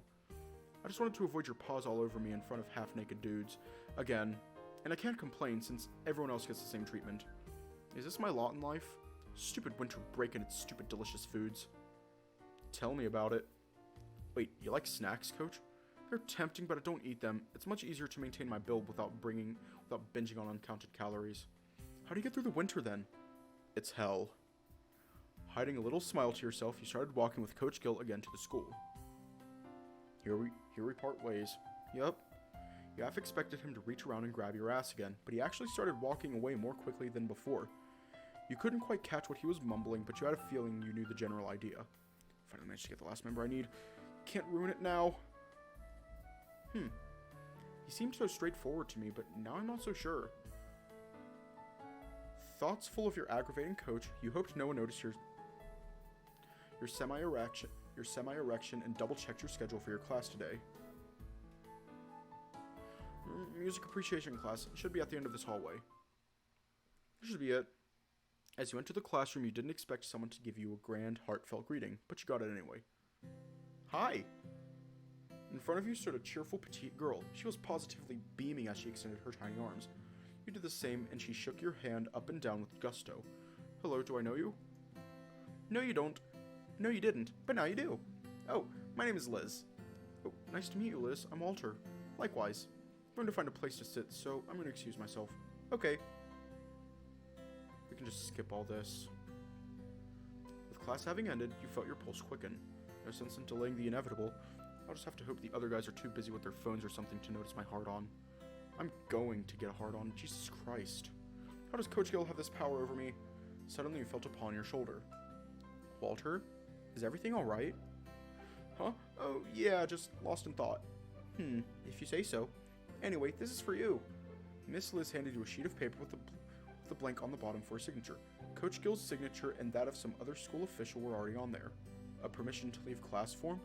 [SPEAKER 1] I just wanted to avoid your paws all over me in front of half-naked dudes. Again. And I can't complain since everyone else gets the same treatment. Is this my lot in life? Stupid winter break and its stupid delicious foods. Tell me about it. Wait, you like snacks, coach? They're tempting, but I don't eat them. It's much easier to maintain my build without binging on uncounted calories. How do you get through the winter then? It's hell. Hiding a little smile to yourself, you started walking with Coach Gill again to the school. Here we part ways. Yup. You half expected him to reach around and grab your ass again, but he actually started walking away more quickly than before. You couldn't quite catch what he was mumbling, but you had a feeling you knew the general idea. Finally managed to get the last member I need. Can't ruin it now. He seemed so straightforward to me, but now I'm not so sure. Thoughts full of your aggravating coach, you hoped no one noticed your semi-erection and double-checked your schedule for your class today. Music appreciation class should be at the end of this hallway. This should be it. As you entered the classroom, you didn't expect someone to give you a grand, heartfelt greeting, but you got it anyway. Hi! In front of you stood a cheerful petite girl. She was positively beaming as she extended her tiny arms. You did the same, and she shook your hand up and down with gusto. Hello, do I know you? No, you don't. No, you didn't, but now you do. Oh, my name is Liz. Oh, nice to meet you, Liz. I'm Walter. Likewise. I'm going to find a place to sit, so I'm going to excuse myself. Okay. We can just skip all this. With class having ended, you felt your pulse quicken. No sense in delaying the inevitable. I'll just have to hope the other guys are too busy with their phones or something to notice my hard-on. I'm going to get a hard-on. Jesus Christ. How does Coach Gill have this power over me? Suddenly you felt a paw on your shoulder. Walter? Is everything alright? Huh? Oh, yeah, just lost in thought. If you say so. Anyway, this is for you. Miss Liz handed you a sheet of paper with a blank on the bottom for a signature. Coach Gill's signature and that of some other school official were already on there. A permission to leave class form?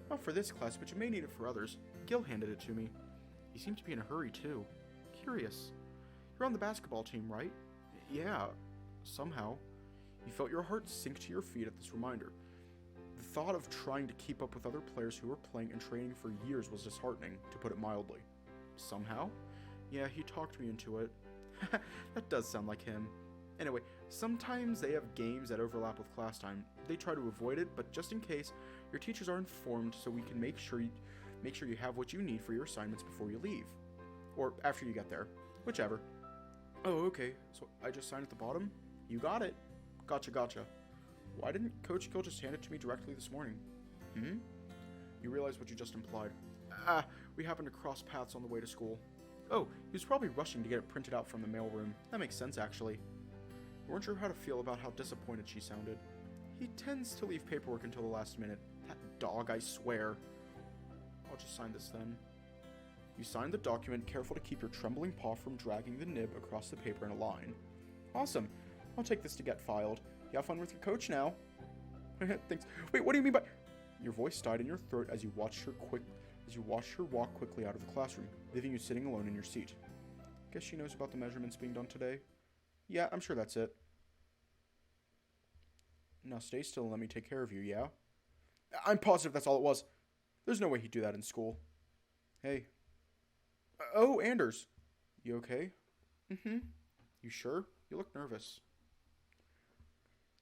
[SPEAKER 1] Not for this class, but you may need it for others. Gil handed it to me. He seemed to be in a hurry, too. Curious. You're on the basketball team, right? Yeah, somehow. You felt your heart sink to your feet at this reminder. The thought of trying to keep up with other players who were playing and training for years was disheartening, to put it mildly. Somehow? Yeah, he talked me into it. That does sound like him. Anyway, sometimes they have games that overlap with class time. They try to avoid it, but just in case, your teachers are informed so we can make sure you have what you need for your assignments before you leave. Or after you get there. Whichever. Oh, okay. So I just signed at the bottom? You got it. Gotcha. Why didn't Coach Gill just hand it to me directly this morning? You realize what you just implied. We happened to cross paths on the way to school. Oh, he was probably rushing to get it printed out from the mailroom. That makes sense, actually. weren't sure how to feel about how disappointed she sounded. He tends to leave paperwork until the last minute. That dog, I swear. I'll just sign this then. You signed the document, careful to keep your trembling paw from dragging the nib across the paper in a line. Awesome. I'll take this to get filed. You have fun with your coach now. Thanks. Wait, what do you mean by... Your voice died in your throat as you watched her walk quickly out of the classroom, leaving you sitting alone in your seat. Guess she knows about the measurements being done today. Yeah, I'm sure that's it. Now stay still and let me take care of you, yeah? I'm positive that's all it was. There's no way he'd do that in school. Hey. Oh, Anders. You okay? Mm-hmm. You sure? You look nervous.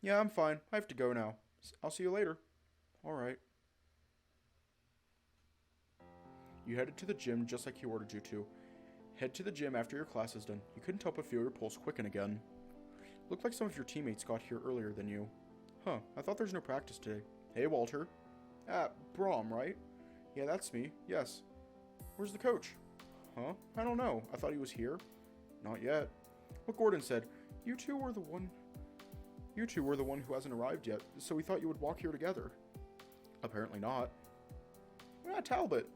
[SPEAKER 1] Yeah, I'm fine. I have to go now. I'll see you later. Alright. You headed to the gym just like he ordered you to. Head to the gym after your class is done. You couldn't help but feel your pulse quicken again. Looked like some of your teammates got here earlier than you. Huh, I thought there's no practice today. Hey, Walter. Braum, right? Yeah, that's me. Yes. Where's the coach? Huh? I don't know. I thought he was here. Not yet. What Gordon said. You two were the one who hasn't arrived yet, so we thought you would walk here together. Apparently not. Talbot.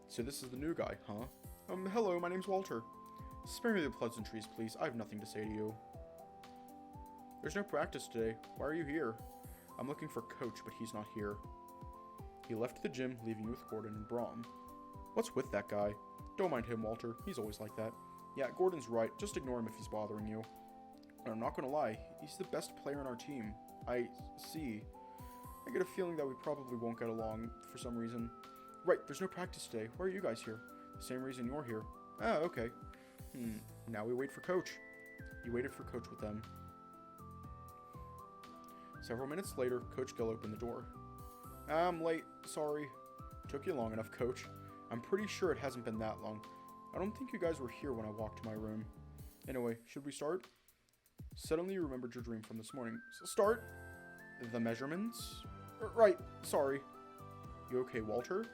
[SPEAKER 1] So this is the new guy, huh? Hello, my name's Walter. Spare me the pleasantries, please. I have nothing to say to you. There's no practice today. Why are you here? I'm looking for Coach, but he's not here. He left the gym, leaving you with Gordon and Braum. What's with that guy? Don't mind him, Walter. He's always like that. Yeah, Gordon's right. Just ignore him if he's bothering you. And I'm not gonna lie. He's the best player on our team. I see. I get a feeling that we probably won't get along for some reason. Right, there's no practice today. Why are you guys here? The same reason you're here. Ah, okay. Now we wait for Coach. You waited for Coach with them. Several minutes later, Coach Gill opened the door. I'm late. Sorry. Took you long enough, Coach. I'm pretty sure it hasn't been that long. I don't think you guys were here when I walked to my room. Anyway, should we start? Suddenly you remembered your dream from this morning. So start. The measurements? Right. Sorry. You okay, Walter?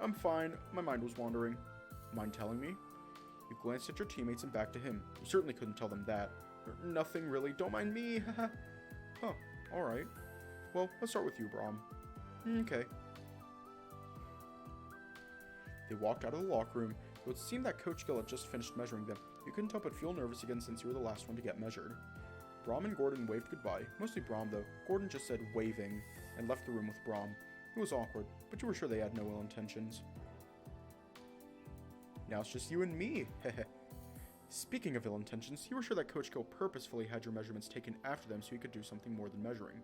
[SPEAKER 1] I'm fine. My mind was wandering. Mind telling me? You glanced at your teammates and back to him. You certainly couldn't tell them that. Nothing really. Don't mind me. Huh. Alright. Well, let's start with you, Braum. Okay. They walked out of the locker room. It would seem that Coach Gill had just finished measuring them. You couldn't help but feel nervous again since you were the last one to get measured. Braum and Gordon waved goodbye. Mostly Braum, though. Gordon just said waving and left the room with Braum. It was awkward, but you were sure they had no ill intentions. Now it's just you and me. Heh. Speaking of ill intentions, you were sure that Coach Gill purposefully had your measurements taken after them so he could do something more than measuring.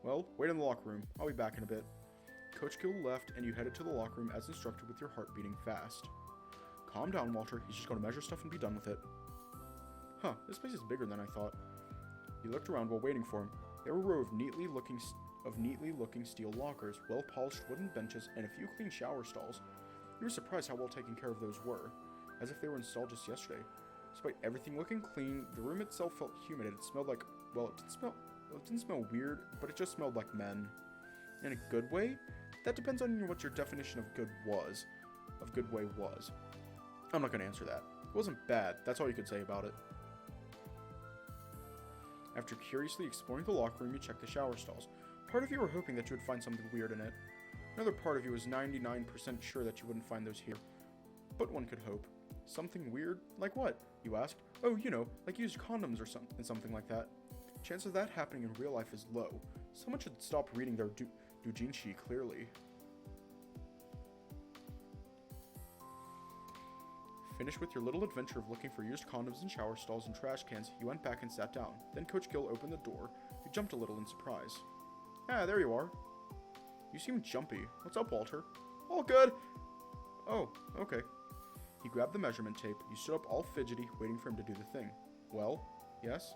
[SPEAKER 1] Well, wait in the locker room. I'll be back in a bit. Coach Gill left, and you headed to the locker room as instructed with your heart beating fast. Calm down, Walter. He's just going to measure stuff and be done with it. Huh, this place is bigger than I thought. You looked around while waiting for him. There were a row of neatly looking steel lockers, well-polished wooden benches, and a few clean shower stalls. You were surprised how well taken care of those were, as if they were installed just yesterday. Despite everything looking clean, the room itself felt humid. It smelled like, well, it didn't smell weird, but it just smelled like men. In a good way? That depends on what your definition of good way was. I'm not going to answer that. It wasn't bad. That's all you could say about it. After curiously exploring the locker room, you checked the shower stalls. Part of you were hoping that you would find something weird in it. Another part of you was 99% sure that you wouldn't find those here. But one could hope. Something weird? Like what? You asked. Oh, you know, like used condoms or something like that. Chance of that happening in real life is low. Someone should stop reading their doujinshi clearly. Finished with your little adventure of looking for used condoms in shower stalls and trash cans, you went back and sat down. Then Coach Gill opened the door. You jumped a little in surprise. Ah, there you are. You seem jumpy. What's up, Walter? All good. Oh, okay. He grabbed the measurement tape. You stood up all fidgety, waiting for him to do the thing. Well, yes?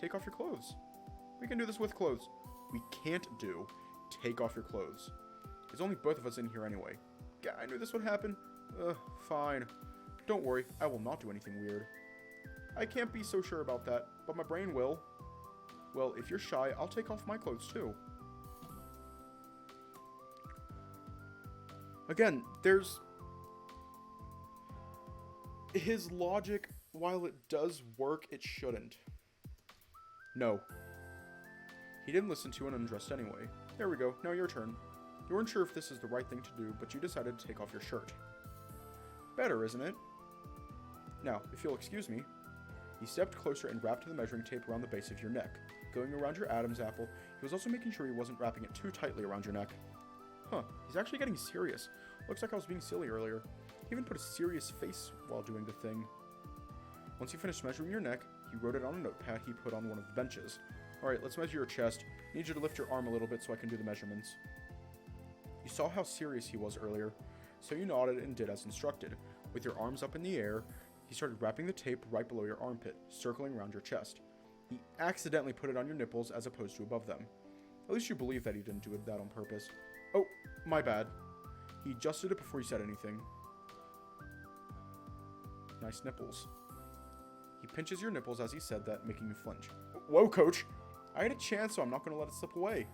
[SPEAKER 1] Take off your clothes. We can do this with clothes. We can't do. Take off your clothes. There's only both of us in here anyway. Yeah, I knew this would happen. Fine. Don't worry, I will not do anything weird. I can't be so sure about that, but my brain will. Well, if you're shy, I'll take off my clothes too. Again, there's... his logic, while it does work, it shouldn't. No. He didn't listen to and undressed anyway. There we go, now your turn. You weren't sure if this is the right thing to do, but you decided to take off your shirt. Better, isn't it? Now, if you'll excuse me. He stepped closer and wrapped the measuring tape around the base of your neck. Going around your Adam's apple, he was also making sure he wasn't wrapping it too tightly around your neck. Huh, he's actually getting serious. Looks like I was being silly earlier. He even put a serious face while doing the thing. Once he finished measuring your neck, he wrote it on a notepad he put on one of the benches. Alright, let's measure your chest. I need you to lift your arm a little bit so I can do the measurements. You saw how serious he was earlier, so you nodded and did as instructed. With your arms up in the air, he started wrapping the tape right below your armpit, circling around your chest. He accidentally put it on your nipples as opposed to above them. At least you believe that he didn't do that on purpose. Oh, my bad. He adjusted it before he said anything. Nice nipples. He pinches your nipples as he said that, making you flinch. Whoa, coach! I had a chance, so I'm not going to let it slip away.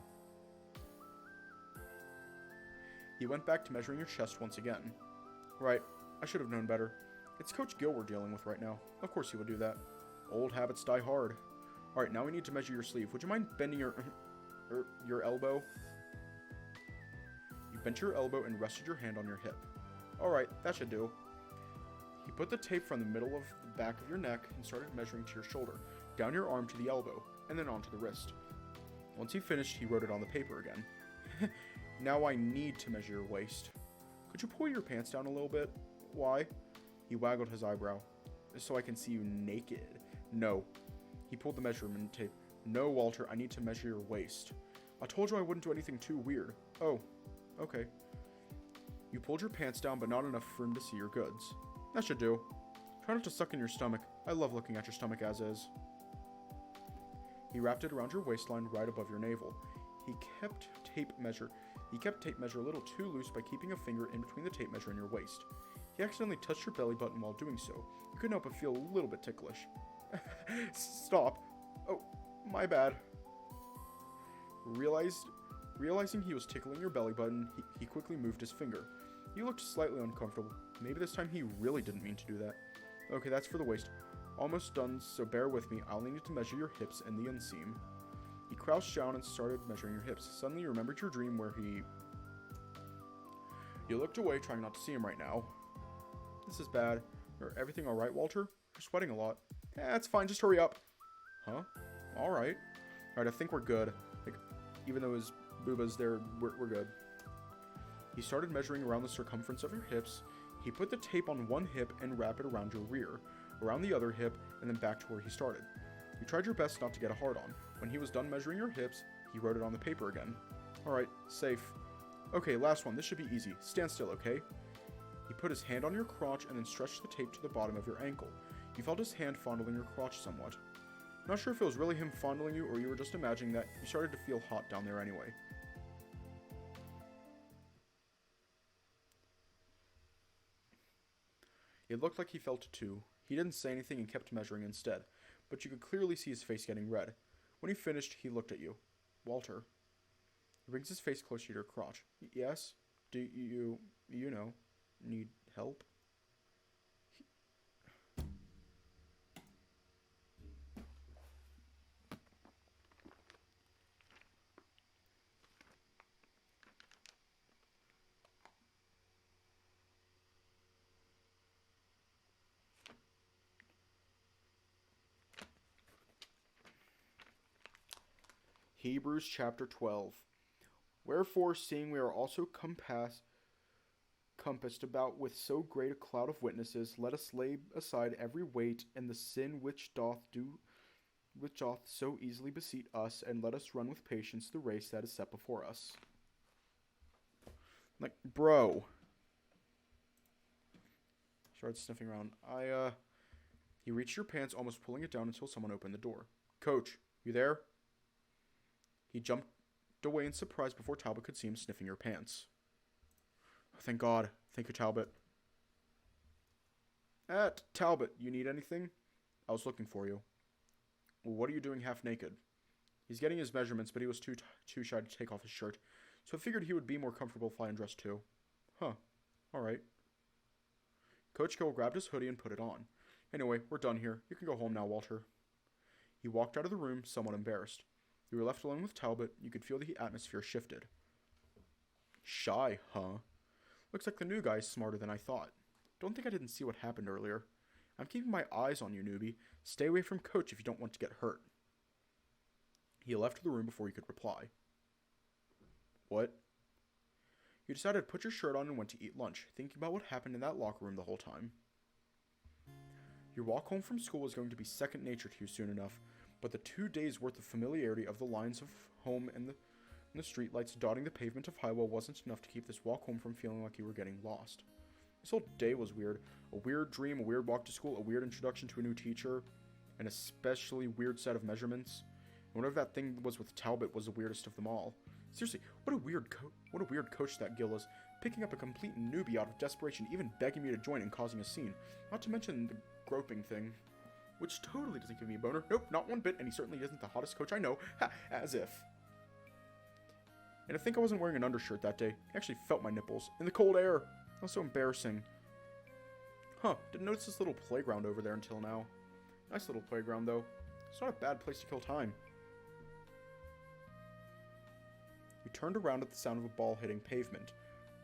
[SPEAKER 1] He went back to measuring your chest once again. Right, I should have known better. It's Coach Gill we're dealing with right now. Of course he would do that. Old habits die hard. Alright, now we need to measure your sleeve. Would you mind bending your elbow? You bent your elbow and rested your hand on your hip. Alright, that should do. He put the tape from the middle of the back of your neck and started measuring to your shoulder, down your arm to the elbow, and then onto the wrist. Once he finished, he wrote it on the paper again. Now I need to measure your waist. Could you pull your pants down a little bit? Why? He waggled his eyebrow. So I can see you naked. No. He pulled the measurement tape. No, Walter, I need to measure your waist. I told you I wouldn't do anything too weird. Oh, okay. You pulled your pants down, but not enough for him to see your goods. That should do. Try not to suck in your stomach. I love looking at your stomach as is. He wrapped it around your waistline right above your navel. He kept tape measure a little too loose by keeping a finger in between the tape measure and your waist. He accidentally touched your belly button while doing so. You couldn't help but feel a little bit ticklish. Stop. Oh, my bad. Realizing he was tickling your belly button, he quickly moved his finger. You looked slightly uncomfortable. Maybe this time he really didn't mean to do that. Okay, that's for the waist. Almost done, so bear with me. I'll need to measure your hips and the inseam. He crouched down and started measuring your hips. Suddenly you remembered your dream where You looked away, trying not to see him right now. This is bad. Everything alright, Walter? You're sweating a lot. Yeah, it's fine, just hurry up. Huh? Alright. Alright, I think we're good. Like, even though his booba's there, we're good. He started measuring around the circumference of your hips. He put the tape on one hip and wrapped it around your rear, around the other hip, and then back to where he started. You tried your best not to get a hard-on. When he was done measuring your hips, he wrote it on the paper again. Alright, safe. Okay, last one. This should be easy. Stand still, okay? He put his hand on your crotch and then stretched the tape to the bottom of your ankle. You felt his hand fondling your crotch somewhat. Not sure if it was really him fondling you or you were just imagining that. You started to feel hot down there anyway. It looked like he felt it too. He didn't say anything and kept measuring instead, but you could clearly see his face getting red. When he finished, he looked at you. Walter. He brings his face closer to your crotch. Yes? Do you know, need help? Hebrews chapter 12. Wherefore, seeing we are also compassed about with so great a cloud of witnesses, let us lay aside every weight and the sin which doth so easily beset us, and let us run with patience the race that is set before us. Like, bro. Started sniffing around. He reached your pants, almost pulling it down until someone opened the door. Coach, you there? He jumped away in surprise before Talbot could see him sniffing your pants. Oh, thank God. Thank you, Talbot. Talbot, you need anything? I was looking for you. Well, what are you doing half naked? He's getting his measurements, but he was too shy to take off his shirt, so I figured he would be more comfortable if I undressed too. Huh. Alright. Coach Gill grabbed his hoodie and put it on. Anyway, we're done here. You can go home now, Walter. He walked out of the room, somewhat embarrassed. You were left alone with Talbot. You could feel the atmosphere shifted. Shy, huh? Looks like the new guy's smarter than I thought. Don't think I didn't see what happened earlier. I'm keeping my eyes on you, newbie. Stay away from Coach if you don't want to get hurt. He left the room before you could reply. What? You decided to put your shirt on and went to eat lunch, thinking about what happened in that locker room the whole time. Your walk home from school was going to be second nature to you soon enough, but the 2 days' worth of familiarity of the lines of home and the streetlights dotting the pavement of Highwell wasn't enough to keep this walk home from feeling like you were getting lost. This whole day was weird. A weird dream, a weird walk to school, a weird introduction to a new teacher, an especially weird set of measurements. And whatever that thing was with Talbot was the weirdest of them all. Seriously, what a weird coach that Gil is, picking up a complete newbie out of desperation, even begging me to join and causing a scene. Not to mention the groping thing, which totally doesn't give me a boner. Nope, not one bit, and he certainly isn't the hottest coach I know. Ha, as if. And I think I wasn't wearing an undershirt that day. I actually felt my nipples in the cold air. That was so embarrassing. Huh, didn't notice this little playground over there until now. Nice little playground, though. It's not a bad place to kill time. You turned around at the sound of a ball hitting pavement.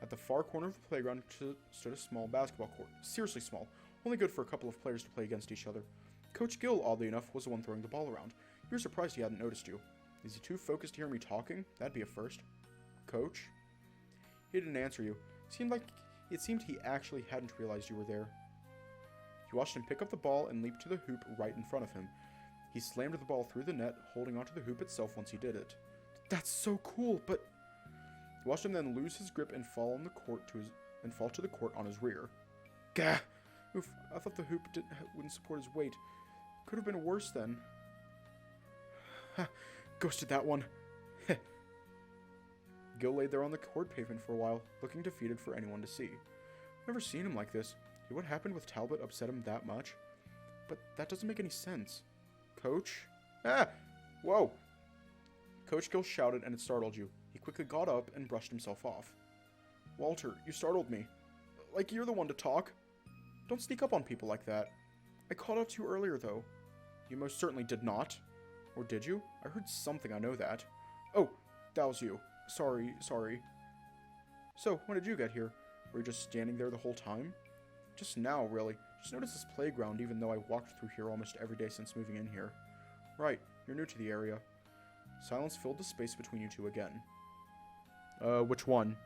[SPEAKER 1] At the far corner of the playground stood a small basketball court. Seriously small. Only good for a couple of players to play against each other. Coach Gill, oddly enough, was the one throwing the ball around. You were surprised he hadn't noticed you. Is he too focused to hear me talking? That'd be a first. Coach? He didn't answer you. It seemed he actually hadn't realized you were there. You watched him pick up the ball and leap to the hoop right in front of him. He slammed the ball through the net, holding onto the hoop itself once he did it. That's so cool, but... You watched him then lose his grip and fall to the court on his rear. Gah! Oof, I thought the hoop wouldn't support his weight. Could have been worse then. Ha! Ghosted that one. Heh. Gil laid there on the court pavement for a while, looking defeated for anyone to see. I've never seen him like this. Did what happened with Talbot upset him that much? But that doesn't make any sense. Coach? Ah! Whoa! Coach Gill shouted and it startled you. He quickly got up and brushed himself off. Walter, you startled me. Like you're the one to talk. Don't sneak up on people like that. I called out to you earlier, though. You most certainly did not. Or did you? I heard something, I know that. Oh, that was you. Sorry. So, when did you get here? Were you just standing there the whole time? Just now, really. Just noticed this playground, even though I walked through here almost every day since moving in here. Right, you're new to the area. Silence filled the space between you two again. Which one?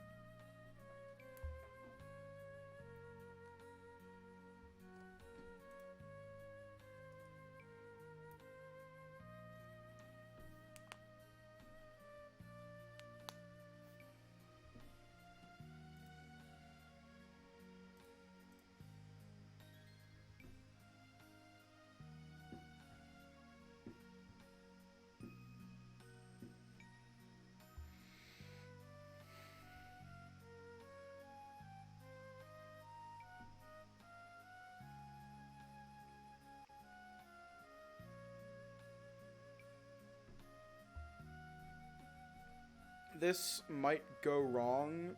[SPEAKER 1] This might go wrong.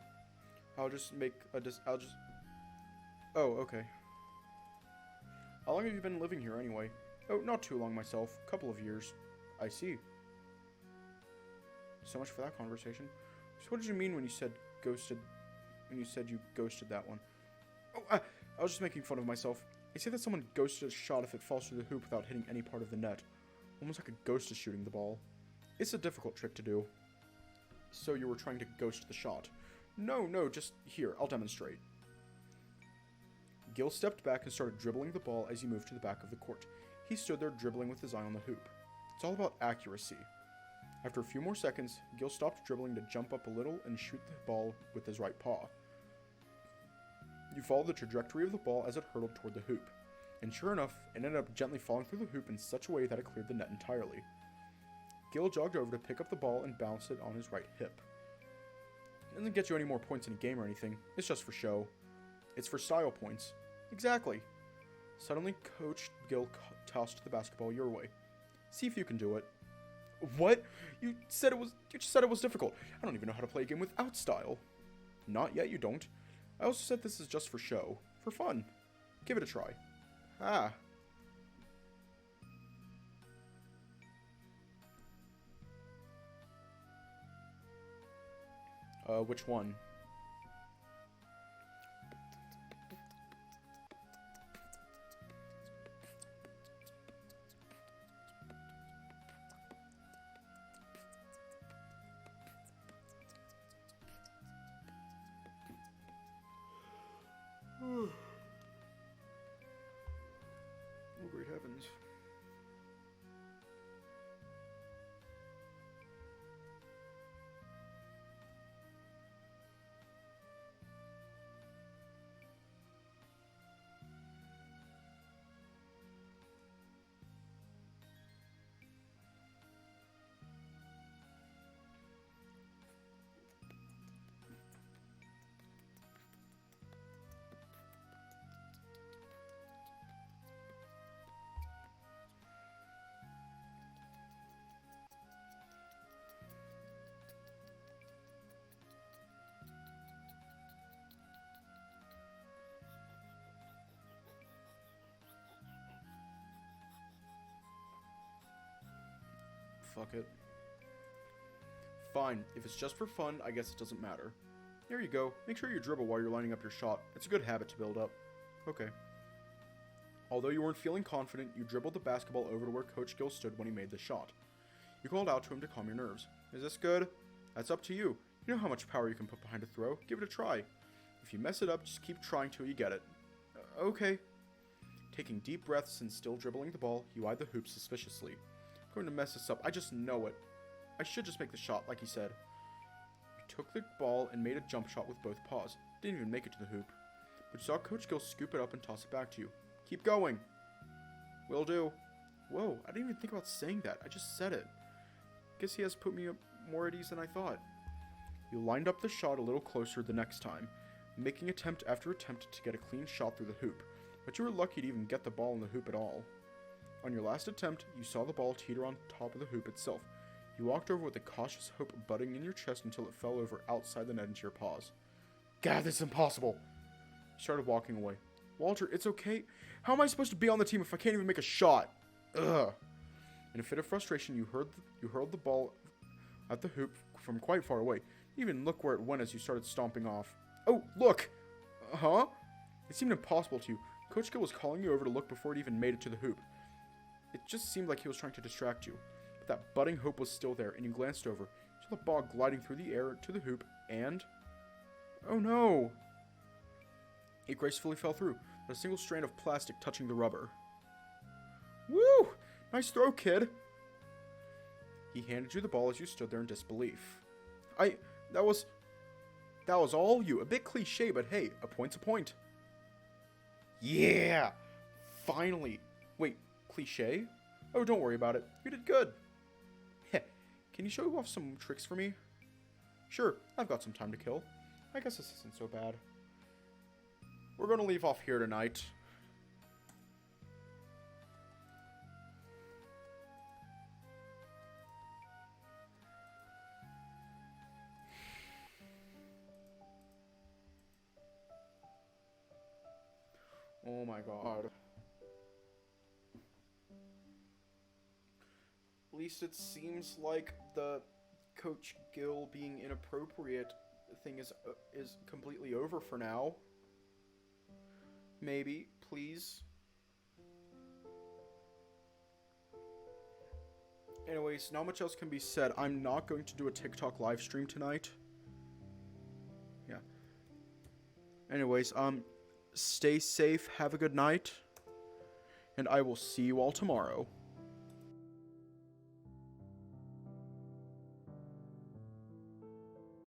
[SPEAKER 1] Oh, okay. How long have you been living here anyway? Oh, not too long myself. Couple of years. I see. So much for that conversation. So what did you mean when you said ghosted? When you said you ghosted that one? Oh, I was just making fun of myself. They say that someone ghosted a shot if it falls through the hoop without hitting any part of the net. Almost like a ghost is shooting the ball. It's a difficult trick to do. So you were trying to ghost the shot. No, just here, I'll demonstrate. Gil stepped back and started dribbling the ball as he moved to the back of the court. He stood there dribbling with his eye on the hoop. It's all about accuracy. After a few more seconds, Gil stopped dribbling to jump up a little and shoot the ball with his right paw. You followed the trajectory of the ball as it hurtled toward the hoop. And sure enough, it ended up gently falling through the hoop in such a way that it cleared the net entirely. Gil jogged over to pick up the ball and balanced it on his right hip. It doesn't get you any more points in a game or anything. It's just for show. It's for style points. Exactly. Suddenly, Coach Gil tossed the basketball your way. See if you can do it. What? You just said it was difficult. I don't even know how to play a game without style. Not yet, you don't. I also said this is just for show. For fun. Give it a try. Ah. Which one? Oh, great heavens. Fuck it. Fine, if it's just for fun, I guess it doesn't matter. Here you go. Make sure you dribble while you're lining up your shot. It's a good habit to build up. Okay. Although you weren't feeling confident, you dribbled the basketball over to where Coach Gill stood when he made the shot. You called out to him to calm your nerves. Is this good? That's up to you. You know how much power you can put behind a throw. Give it a try. If you mess it up, just keep trying till you get it. Okay. Taking deep breaths and still dribbling the ball, you eyed the hoop suspiciously. I'm going to mess this up. I just know it. I should just make the shot, like he said. You took the ball and made a jump shot with both paws. Didn't even make it to the hoop. But you saw Coach Gill scoop it up and toss it back to you. Keep going. Will do. Whoa, I didn't even think about saying that. I just said it. Guess he has put me more at ease than I thought. You lined up the shot a little closer the next time, making attempt after attempt to get a clean shot through the hoop. But you were lucky to even get the ball in the hoop at all. On your last attempt, you saw the ball teeter on top of the hoop itself. You walked over with a cautious hope budding in your chest until it fell over outside the net into your paws. God, this is impossible. You started walking away. Walter, it's okay. How am I supposed to be on the team if I can't even make a shot? Ugh. In a fit of frustration, you hurled the ball at the hoop from quite far away. You even look where it went as you started stomping off. Oh, look! Huh? It seemed impossible to you. Coach Gill was calling you over to look before it even made it to the hoop. It just seemed like he was trying to distract you. But that budding hope was still there, and you glanced over. You saw the ball gliding through the air to the hoop, and... oh no! It gracefully fell through, with a single strand of plastic touching the rubber. Woo! Nice throw, kid! He handed you the ball as you stood there in disbelief. That was all you. A bit cliche, but hey, a point's a point. Yeah! Finally! Wait, cliche? Oh, don't worry about it. You did good. Heh. Can you show off some tricks for me? Sure, I've got some time to kill. I guess this isn't so bad. We're gonna leave off here tonight. Oh my god. At least it seems like the Coach Gill being inappropriate thing is completely over for now. Maybe, please. Anyways, not much else can be said. I'm not going to do a TikTok live stream tonight. Yeah. Anyways, stay safe, have a good night, and I will see you all tomorrow.